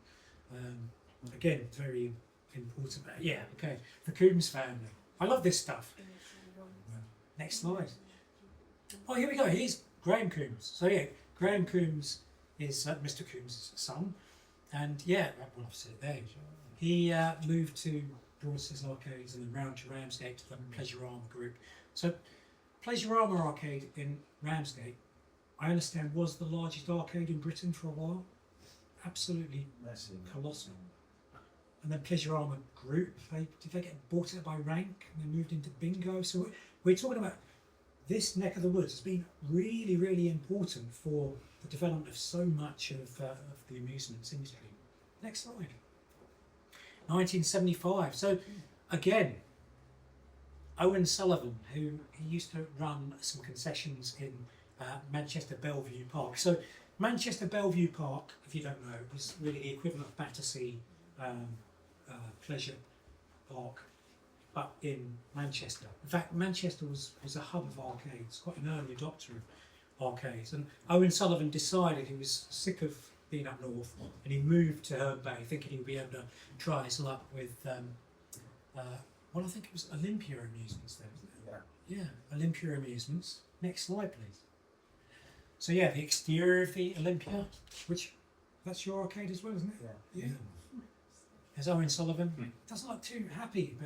A: Again, very important. Yeah, okay. The Coombs family. I love this stuff. Next slide. Oh, here we go. Here's Graham Coombs. So yeah, Graham Coombs is Mr. Coombs' son, and yeah, well, I've said it there. He moved to Broadstairs Arcades and then round to Ramsgate to the Pleasure Armour group. So Pleasure Armour Arcade in Ramsgate, I understand, was the largest arcade in Britain for a while. Absolutely
C: Massive.
A: colossal. And then Pleasure Armour Group, did they get bought out by Rank and then moved into bingo? So we're talking about this neck of the woods has been really, really important for the development of so much of the amusements industry. Next slide. 1975. So again, Owen Sullivan, who he used to run some concessions in Manchester Bellevue Park. So Manchester Bellevue Park, if you don't know, was really the equivalent of Battersea Pleasure Park, but in Manchester. In fact, Manchester was a hub of arcades, quite an early adopter of arcades. And Owen Sullivan decided he was sick of being up north, and he moved to Herne Bay, thinking he'd be able to try his luck with, well, I think it was Olympia Amusements there, wasn't it? Yeah, Olympia Amusements. Next slide, please. So yeah, the exterior of the Olympia, which that's your arcade as well, isn't it?
C: Yeah.
A: Yeah. There's Owen Sullivan. Doesn't look too happy,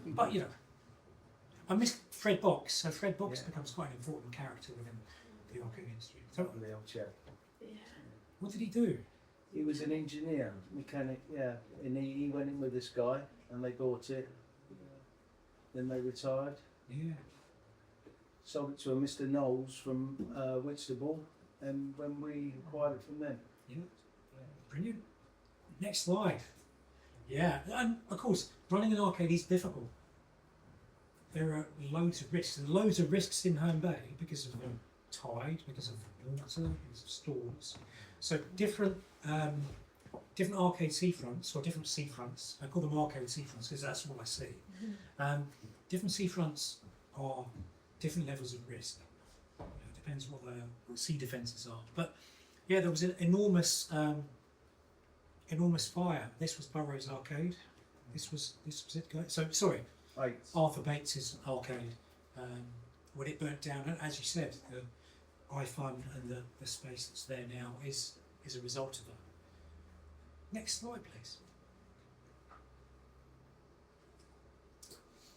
A: but you know. I miss Fred Box. So Fred Box becomes quite an important character within the arcade industry. So
C: The old chap.
A: what did he do?
C: He was an engineer, mechanic, yeah. And he went in with this guy and they bought it. Then they retired.
A: Yeah.
C: Sold it to a Mr. Knowles from Whitstable, and when we acquired it from them.
A: Yeah. Brilliant. Next slide. Yeah, and of course, running an arcade is difficult. There are loads of risks. There are loads of risks in Herne Bay because of the tide, because of water, because of storms. So different arcade seafronts, or different seafronts, I call them arcade seafronts because that's what I see. Different seafronts are different levels of risk. It depends what the sea defences are. But yeah, there was an enormous fire. This was Burroughs Arcade. this was it, guys. So sorry,
C: Right.
A: Arthur Bates's arcade. When it burnt down, and as you said, the iFun and the space that's there now is a result of that. Next slide, please.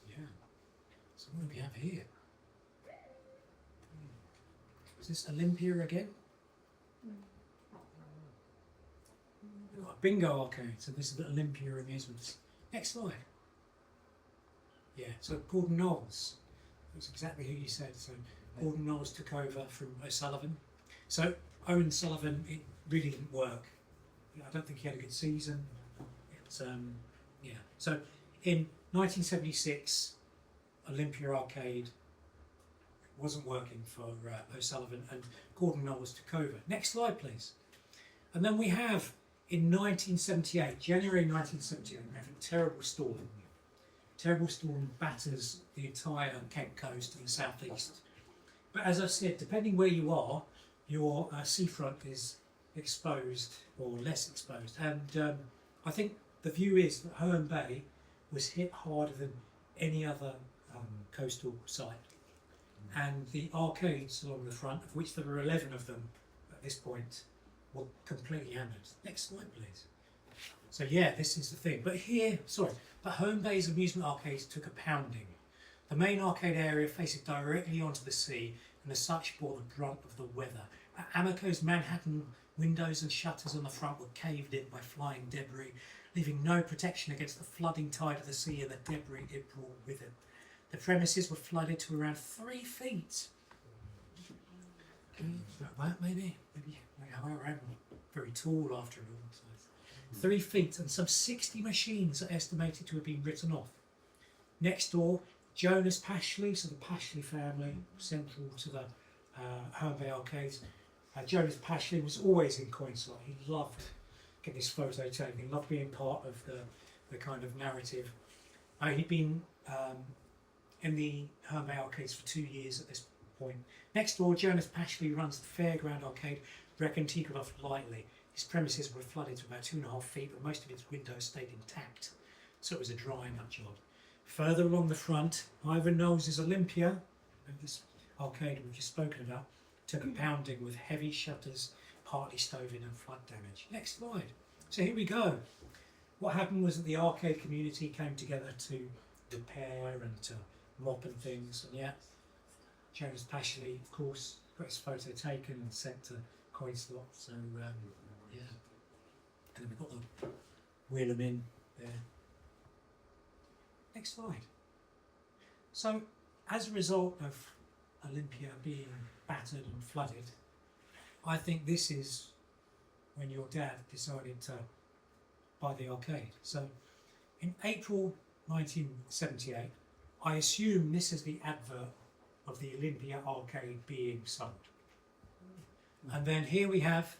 A: Yeah. So what do we have here? Is this Olympia again? We've got a bingo arcade, so this is the Olympia Amusements. Next slide. Yeah, so Gordon Knowles. That's exactly who you said. So Gordon Knowles took over from O'Sullivan. So Owen Sullivan, it really didn't work. I don't think he had a good season. It's yeah. So in 1976, Olympia Arcade wasn't working for O'Sullivan, and Gordon Knowles took over. Next slide, please. And then we have in 1978, January 1978, we have a terrible storm. Terrible storm batters the entire Kent coast and the southeast. But as I said, depending where you are, your seafront is exposed or less exposed. And I think the view is that Herne Bay was hit harder than any other coastal site. And the arcades along the front, of which there were 11 of them at this point, were completely hammered. Next slide, please. So yeah, this is the thing. But here, but Herne Bay's amusement arcades took a pounding. The main arcade area faces directly onto the sea and as such bore the brunt of the weather. At Amoco's Manhattan, windows and shutters on the front were caved in by flying debris, leaving no protection against the flooding tide of the sea and the debris it brought with it. The premises were flooded to around 3 feet. About that maybe? Maybe I'm very tall after all. So 3 feet, and some 60 machines are estimated to have been written off. Next door, Jonas Pashley, so the Pashley family, central to the Herne Bay arcades. Jonas Pashley was always in coin slot. He loved getting his photo taken. He loved being part of the kind of narrative. He'd been in the Herne Bay arcades for 2 years at this point. Next door, Jonas Pashley runs the Fairground arcade, reckoned he got off lightly. His premises were flooded to about 2.5 feet, but most of its windows stayed intact, so it was a drying up job. Further along the front, Ivan Knowles' Olympia, this arcade we've just spoken about, took a pounding with heavy shutters, partly stove in and flood damage. Next slide. So here we go. What happened was that the arcade community came together to repair and to mop and things, and yeah, Jonas Pashley, of course, got his photo taken and sent to coin slot, so yeah. And then we've got the wheel them in there. Next slide. So, as a result of Olympia being battered and flooded, I think this is when your dad decided to buy the arcade. So, in April 1978, I assume this is the advert of the Olympia arcade being sold. And then here we have,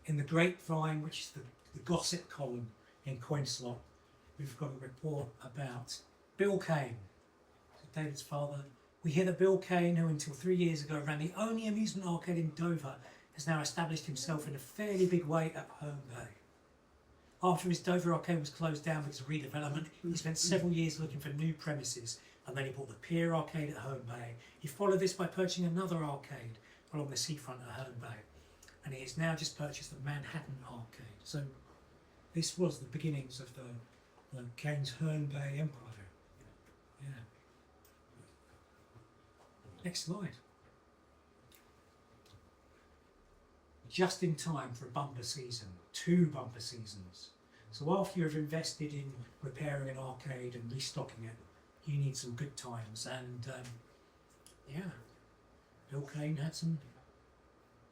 A: in the Grapevine, which is the gossip column in Coin Slot, we've got a report about Bill Kane, so David's father. We hear that Bill Kane, who until 3 years ago ran the only amusement arcade in Dover, has now established himself in a fairly big way at Herne Bay. After his Dover arcade was closed down because of redevelopment, he spent several years looking for new premises, and then he bought the Pier Arcade at Herne Bay. He followed this by purchasing another arcade along the seafront at Herne Bay, and he has now just purchased the Manhattan Arcade. So this was the beginnings of the Kane's Herne Bay empire. Yeah. Next slide. Just in time for a bumper season, 2 bumper seasons. So after you've invested in repairing an arcade and restocking it, you need some good times. And yeah, Bill Kane had some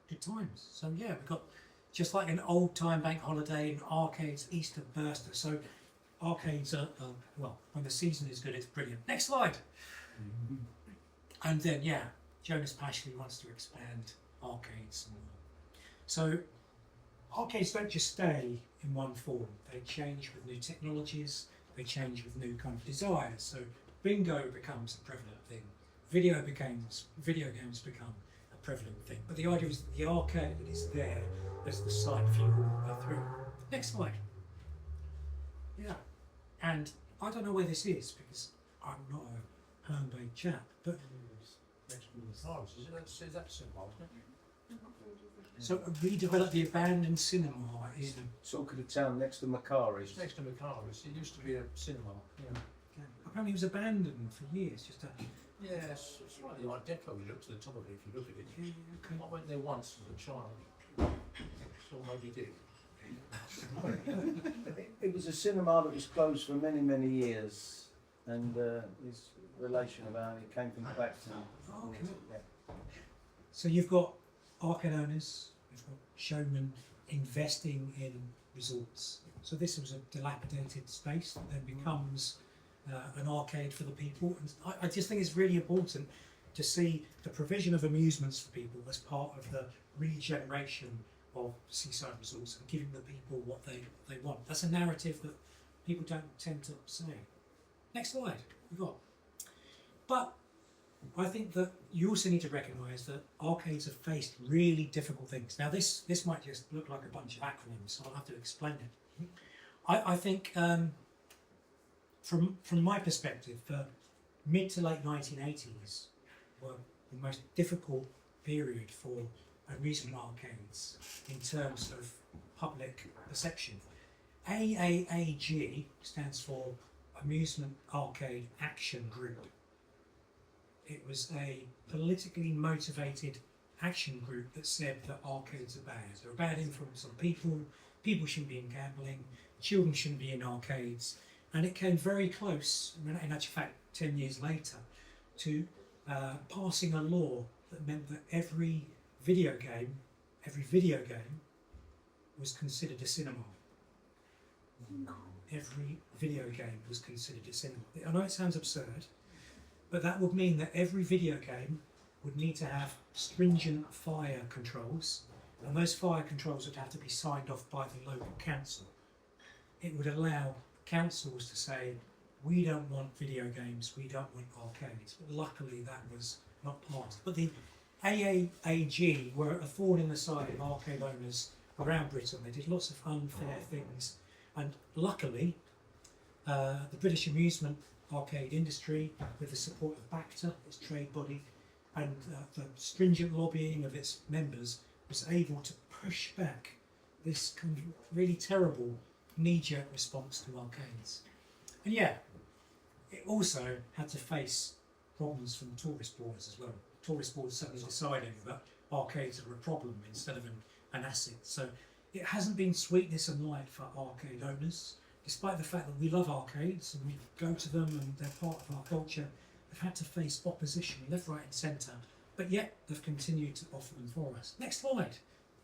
A: good times. So yeah, we've got just like an old time bank holiday in arcades, Easter burster. So arcades are well, when the season is good, it's brilliant. Next slide. And then yeah, Jonas Pashley wants to expand arcades. So arcades don't just stay in one form. They change with new technologies. They change with new kind of desires. So bingo becomes a prevalent thing. Video games become a prevalent thing. But the idea is that the arcade is there as the site for you all the way through. Next slide. Yeah. And I don't know where this is because I'm not a Herne Bay chap, but
D: Next to the Morris, is that cinema, isn't it?
A: so redevelop the abandoned cinema in.
C: Talk of the town next to Macari's.
D: It's next to Macari's. It used to be a cinema. Yeah.
A: Apparently, it was abandoned for years. Just a.
D: Yes, it's slightly like Deco. You look to the top of it if you look at it.
A: Yeah, okay.
D: I went there once as a child. Saw Moby Dick.
C: It was a cinema that was closed for many, many years, and his relation about it came from Clacton.
A: Oh, okay.
C: Yeah.
A: So you've got arcade owners, you've got showmen investing in resorts. So this was a dilapidated space that then becomes an arcade for the people. And I just think it's really important to see the provision of amusements for people as part of the regeneration of seaside resorts and giving the people what they want. That's a narrative that people don't tend to say. Next slide, we've got. But I think that you also need to recognise that arcades have faced really difficult things. Now this might just look like a bunch of acronyms, so I'll have to explain it. I think from my perspective, the mid to late 1980s were the most difficult period for amusement arcades in terms of public perception. AAAG stands for Amusement Arcade Action Group. It was a politically motivated action group that said that arcades are bad. They're a bad influence on people, people shouldn't be in gambling, children shouldn't be in arcades. And it came very close, in actual fact 10 years later, to passing a law that meant that every video game was considered a cinema. Every video game was considered a cinema. I know it sounds absurd, but that would mean that every video game would need to have stringent fire controls, and those fire controls would have to be signed off by the local council. It would allow councils to say, we don't want video games, we don't want arcades. But luckily that was not passed. But the AAAG were a thorn in the side of arcade owners around Britain. They did lots of unfair things. And luckily, the British amusement arcade industry, with the support of BACTA, its trade body, and the stringent lobbying of its members, was able to push back this kind of really terrible knee-jerk response to arcades. And yeah, it also had to face problems from tourist boards as well. Tourist boards suddenly deciding that arcades are a problem instead of an asset. So it hasn't been sweetness and light for arcade owners, despite the fact that we love arcades and we go to them and they're part of our culture. They've had to face opposition left, right and centre, but yet they've continued to offer them for us. Next slide.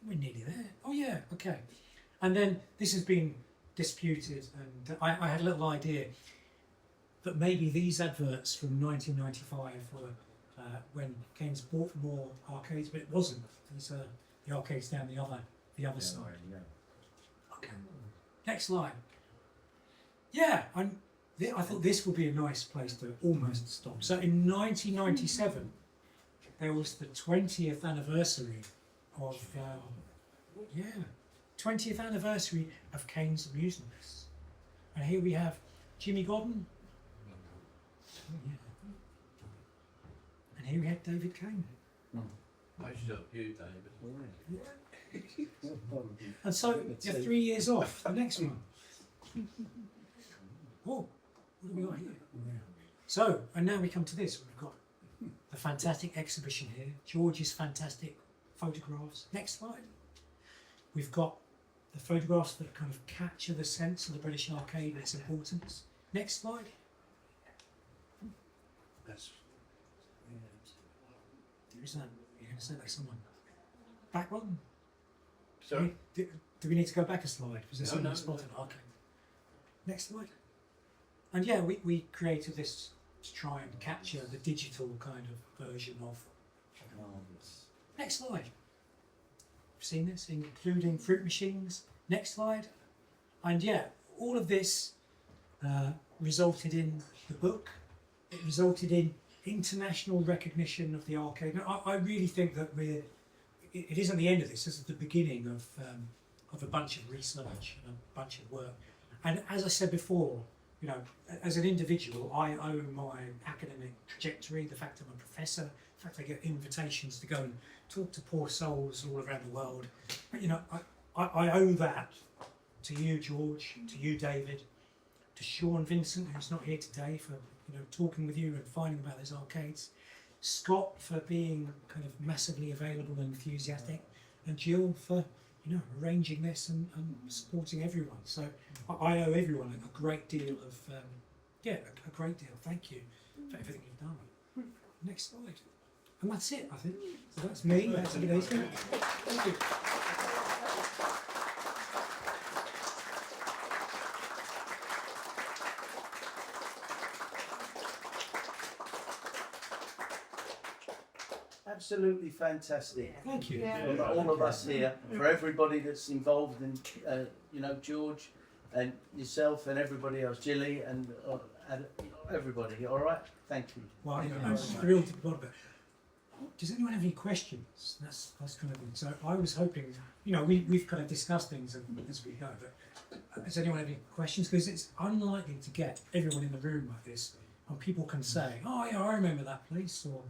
A: We're nearly there. Oh yeah, okay. And then this has been disputed, and I had a little idea that maybe these adverts from 1995 were when Keynes bought more arcades, but it wasn't. These are the arcades down the other side.
C: Yeah.
A: Okay. Next slide. Yeah, I thought this would be a nice place to almost stop. So in 1997, there was the 20th anniversary of 20th anniversary of Keynes Amusements, and here we have Jimmy Godden. Yeah. And here we have David Kane.
F: I should help you, David.
A: And so you're 3 years off. The next one. Oh, what have we got here? So, and now we come to this. We've got the fantastic exhibition here. George's fantastic photographs. Next slide. We've got the photographs that kind of capture the sense of the British arcade and its importance. Next slide.
F: That's
A: There is that. You're going to say that someone. Back one.
F: sorry.
A: Do we need to go back a slide? Was there
F: No,
A: something
F: no,
A: you spotted?
F: no.
A: Okay. Next slide. And yeah, we created this to try and capture the digital kind of version of. Next slide. You've seen this, including fruit machines. Next slide. And yeah, all of this resulted in the book. It resulted in international recognition of the arcade. Now, I really think that it isn't the end of this. This is the beginning of a bunch of research and a bunch of work. And as I said before, you know, as an individual, I owe my academic trajectory, the fact I'm a professor, the fact I get invitations to go and talk to poor souls all around the world. You know, I owe that to you, George, to you, David, to Sean Vincent, who's not here today, for talking with you and finding about those arcades, Scott for being kind of massively available and enthusiastic, and Jill for arranging this and supporting everyone. So I owe everyone a great deal of a great deal. Thank you for everything you've done. Next slide. And that's it, I think. So that's me. That's everything. Thank you.
C: Absolutely fantastic.
A: Thank you.
E: Yeah.
C: For all of us here, for everybody that's involved in, George and yourself and everybody else, Jilly and everybody. All right, thank you.
A: Well, I'm thrilled to be part of it. Does anyone have any questions? That's kind of. So I was hoping, we've kind of discussed things as we go, but does anyone have any questions? Because it's unlikely to get everyone in the room like this, and people can say, "Oh yeah, I remember that place," or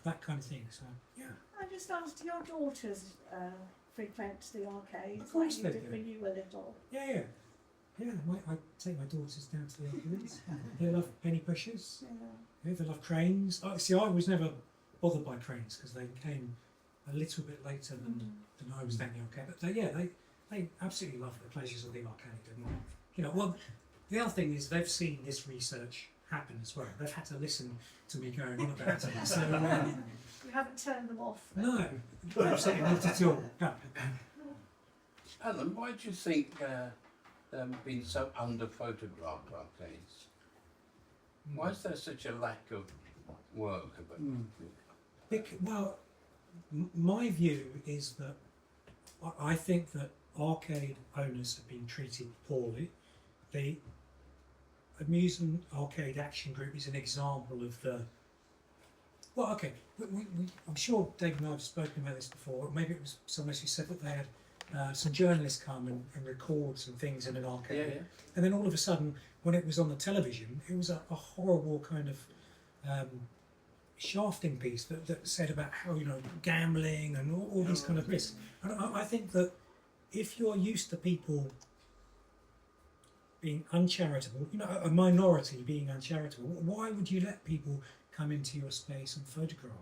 A: that kind of thing. So yeah.
G: I just asked, your daughters frequent the arcades
A: Of course
G: like
A: they
G: you did
A: do.
G: when you were little?
A: Yeah. I take my daughters down to the arcades. They love penny pushers.
G: Yeah.
A: Yeah, they love cranes. See, I was never bothered by cranes because they came a little bit later than I was down the arcade. But they absolutely love the pleasures of the arcade. And well, the other thing is they've seen this research happen as well. They've had to listen to me going on about it. So
G: You haven't turned them off?
A: no, absolutely not at all. No.
F: Alan, why do you think they've been so under-photographed arcades? Why is there such a lack of work about
A: Well, my view is that I think that arcade owners have been treated poorly. The Amusement Arcade Action Group is an example of the. Well, okay, I'm sure Dave and I have spoken about this before. Maybe it was someone else who said that they had some journalists come and record some things in an arcade,
F: Yeah.
A: and then all of a sudden, when it was on the television, it was a horrible kind of shafting piece that said about how gambling and all these kind of risks. And I think that if you're used to people being uncharitable, a minority being uncharitable, why would you let people come into your space and photograph?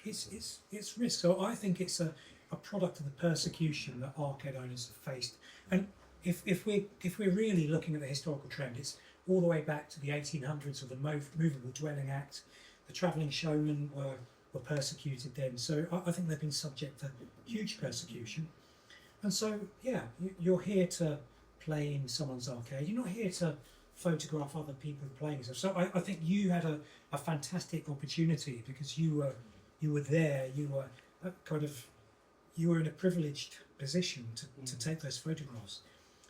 A: It's risk. So I think it's a product of the persecution that arcade owners have faced. And if we're really looking at the historical trend, it's all the way back to the 1800s with the Movable Dwelling Act. The travelling showmen were persecuted then. So I think they've been subject to huge persecution. And so, you're here to play in someone's arcade. You're not here to photograph other people playing stuff. So I think you had a fantastic opportunity because you were there. You were in a privileged position to take those photographs.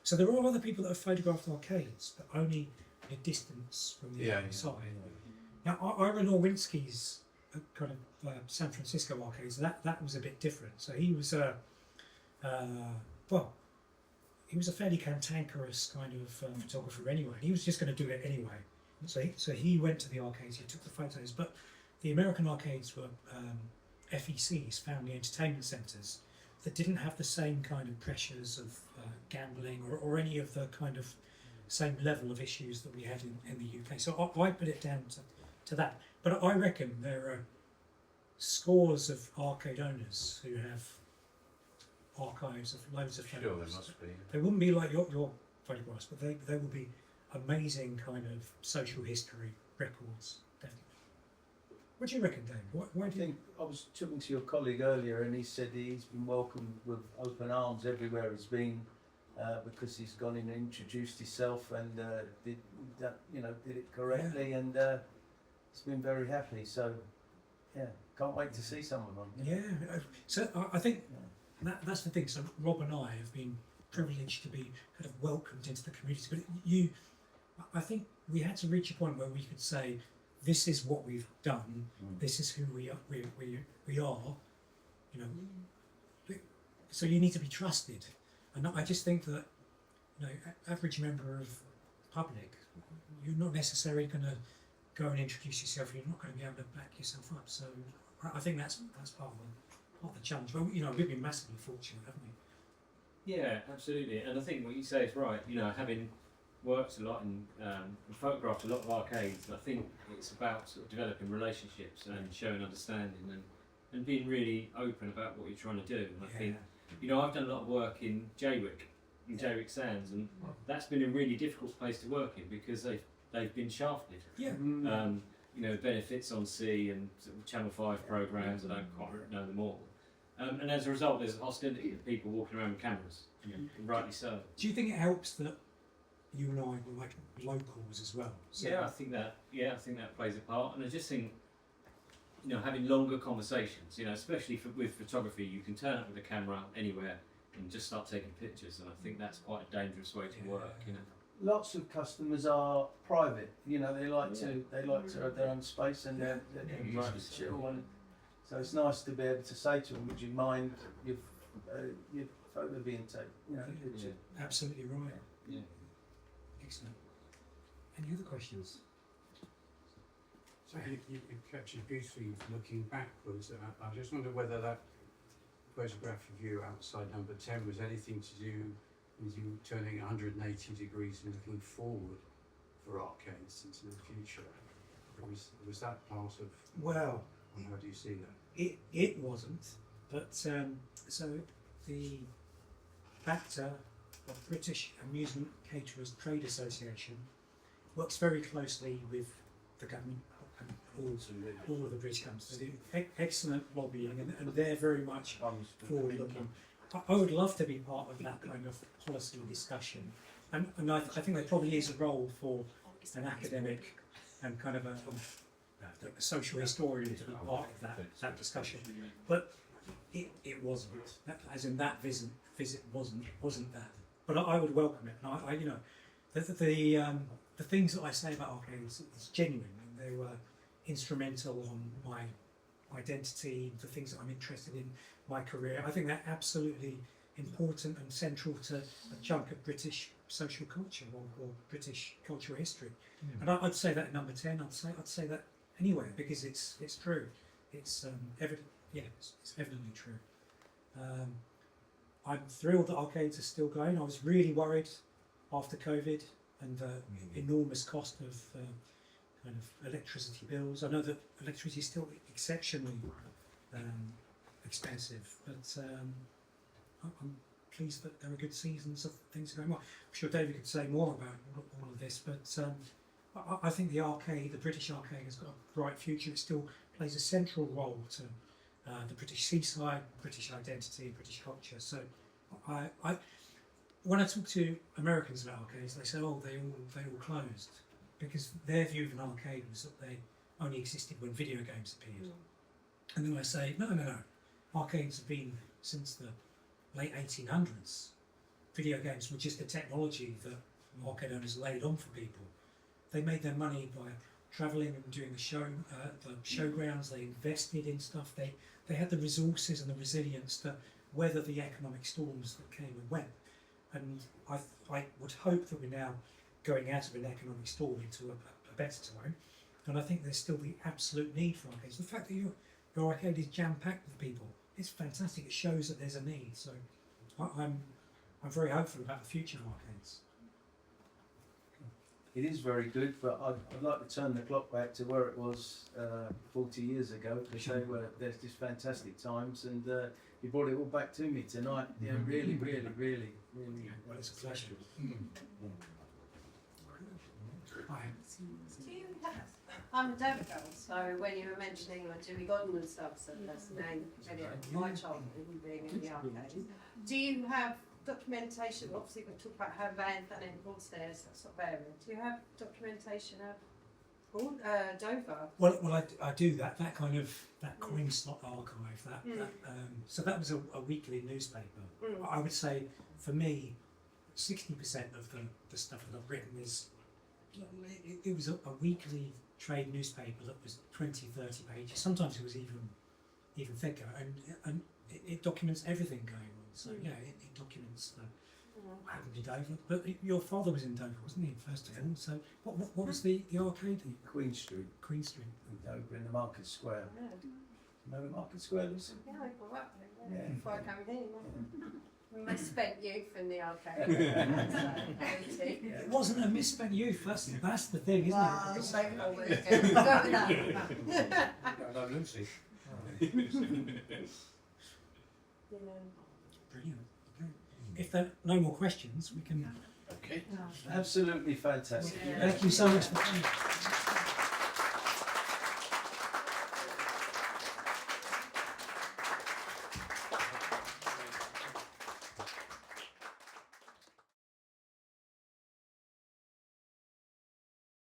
A: So there are other people that have photographed arcades, but only at a distance from the outside. Now, Ira Norwinski's kind of San Francisco arcades, that was a bit different. So he was he was a fairly cantankerous kind of photographer anyway. He was just going to do it anyway. So he went to the arcades, he took the photos. But the American arcades were FECs, family entertainment centres, that didn't have the same kind of pressures of gambling or any of the kind of same level of issues that we had in the UK. So I put it down to that. But I reckon there are scores of arcade owners who have archives of loads of photographs.
F: Sure, there must be.
A: They wouldn't be like your photographs, but they will be amazing kind of social history records, definitely. What do you reckon, Dave? Why do you think?
C: I was talking to your colleague earlier, and he said he's been welcomed with open arms everywhere he's been, because he's gone in and introduced himself and did it correctly, and he's been very happy. So, can't wait to see some of them.
A: Yeah, so I think that's the thing. So Rob and I have been privileged to be kind of welcomed into the community, but I think we had to reach a point where we could say, this is what we've done. This is who we are. So you need to be trusted. And I just think that average member of public, you're not necessarily going to go and introduce yourself. You're not going to be able to back yourself up. So I think that's part of the challenge. But you know, we've been massively fortunate, haven't we?
B: Yeah, absolutely. And I think what you say is right. You know, having worked a lot and photographed a lot of arcades, I think it's about sort of developing relationships and showing understanding and being really open about what you're trying to do. And I think, you know, I've done a lot of work in Jaywick, Sands, and that's been a really difficult place to work in because they've been shafted.
A: Yeah.
B: You know, benefits on sea and sort of Channel 5 programmes, I don't quite know them all. And as a result, there's hostility of people walking around with cameras, and rightly so.
A: Do you think it helps that you and I were like locals as well? So
B: I think that plays a part, and I just think, you know, having longer conversations, you know, especially with photography, you can turn up with a camera anywhere and just start taking pictures, and I think that's quite a dangerous way to work, you know.
C: Lots of customers are private. You know, they like to have their own space and they're just chill. And so it's nice to be able to say to them, "Would you mind your photo being taken?" You know,
A: absolutely right.
B: Yeah.
A: Excellent. Any other questions?
F: So you captured beautifully looking backwards. I just wonder whether that photograph of you outside number 10 was anything to do with you turning 180 degrees and looking forward for arcades into the future. Or was that part of?
A: Well,
F: how do you see that?
A: It wasn't, but so the BACTA, the British Amusement Caterers Trade Association, works very closely with the government and all of the British companies. They do excellent lobbying, and they're very much forward-looking. I would love to be part of that kind of policy discussion, and I think there probably is a role for an academic and kind of a social historian to be part of that discussion. But it wasn't, as in that visit wasn't that. But I would welcome it, and I you know, the things that I say about arcades is genuine, and they were instrumental on my identity, the things that I'm interested in, my career. I think they're absolutely important and central to a chunk of British social culture or British cultural history. And I'd say that at number 10. I'd say that anywhere because it's true. It's evident. Yeah, it's evidently true. I'm thrilled that arcades are still going. I was really worried after COVID and the enormous cost of kind of electricity bills. I know that electricity is still exceptionally expensive, but I'm pleased that there are good seasons of things going well. I'm sure David could say more about all of this, but I think the British arcade has got a bright future. It still plays a central role to the British seaside, British identity, British culture. So when I talk to Americans about arcades, they say, "Oh, they all closed," because their view of an arcade was that they only existed when video games appeared. And then I say, no, arcades have been since the late 1800s. Video games were just a technology that arcade owners laid on for people. They made their money by travelling and doing the showgrounds. They invested in stuff. They had the resources and the resilience to weather the economic storms that came and went. And I would hope that we're now going out of an economic storm into a better time. And I think there's still the absolute need for arcades. The fact that your arcade is jam-packed with people, it's fantastic. It shows that there's a need. So I'm very hopeful about the future of arcades.
C: It is very good, but I'd like to turn the clock back to where it was 40 years ago, because there's just fantastic times, and you brought it all back to me tonight. Yeah, really.
A: Well, it's a pleasure.
E: I'm a Dover girl, so when you were mentioning like Jimmy Godden and stuff, so that's the name of my childhood being in the arcade. Do you have documentation? Obviously, we've talked about Herne Bay and Broadstairs, that sort of area. Do you have documentation of Dover?
A: Well, I do that kind of coin slot archive. So that was a weekly newspaper. I would say for me, 60% of the stuff that I've written is it was a weekly trade newspaper that was 20, 30 pages. Sometimes it was even thicker, and it documents everything going on. So it documents happened in Dover. But your father was in Dover, wasn't he, first of all? So what was the arcade?
C: Queen Street,
A: Queen Street.
C: over in the Market Square.
E: Yeah.
C: Know the Market Square, Lucy?
E: Yeah, I grew up there,
C: Yeah.
E: before I came here. We must spent youth in the arcade. So,
A: It wasn't a misspent youth, that's the thing, isn't
E: wow,
A: it?
E: so cool. We'll go with that.
D: No, Lucy.
E: Yeah.
A: Brilliant. Okay. If there are no more questions, we can.
F: Okay.
C: Absolutely fantastic.
E: Yeah.
A: Thank you so much for coming.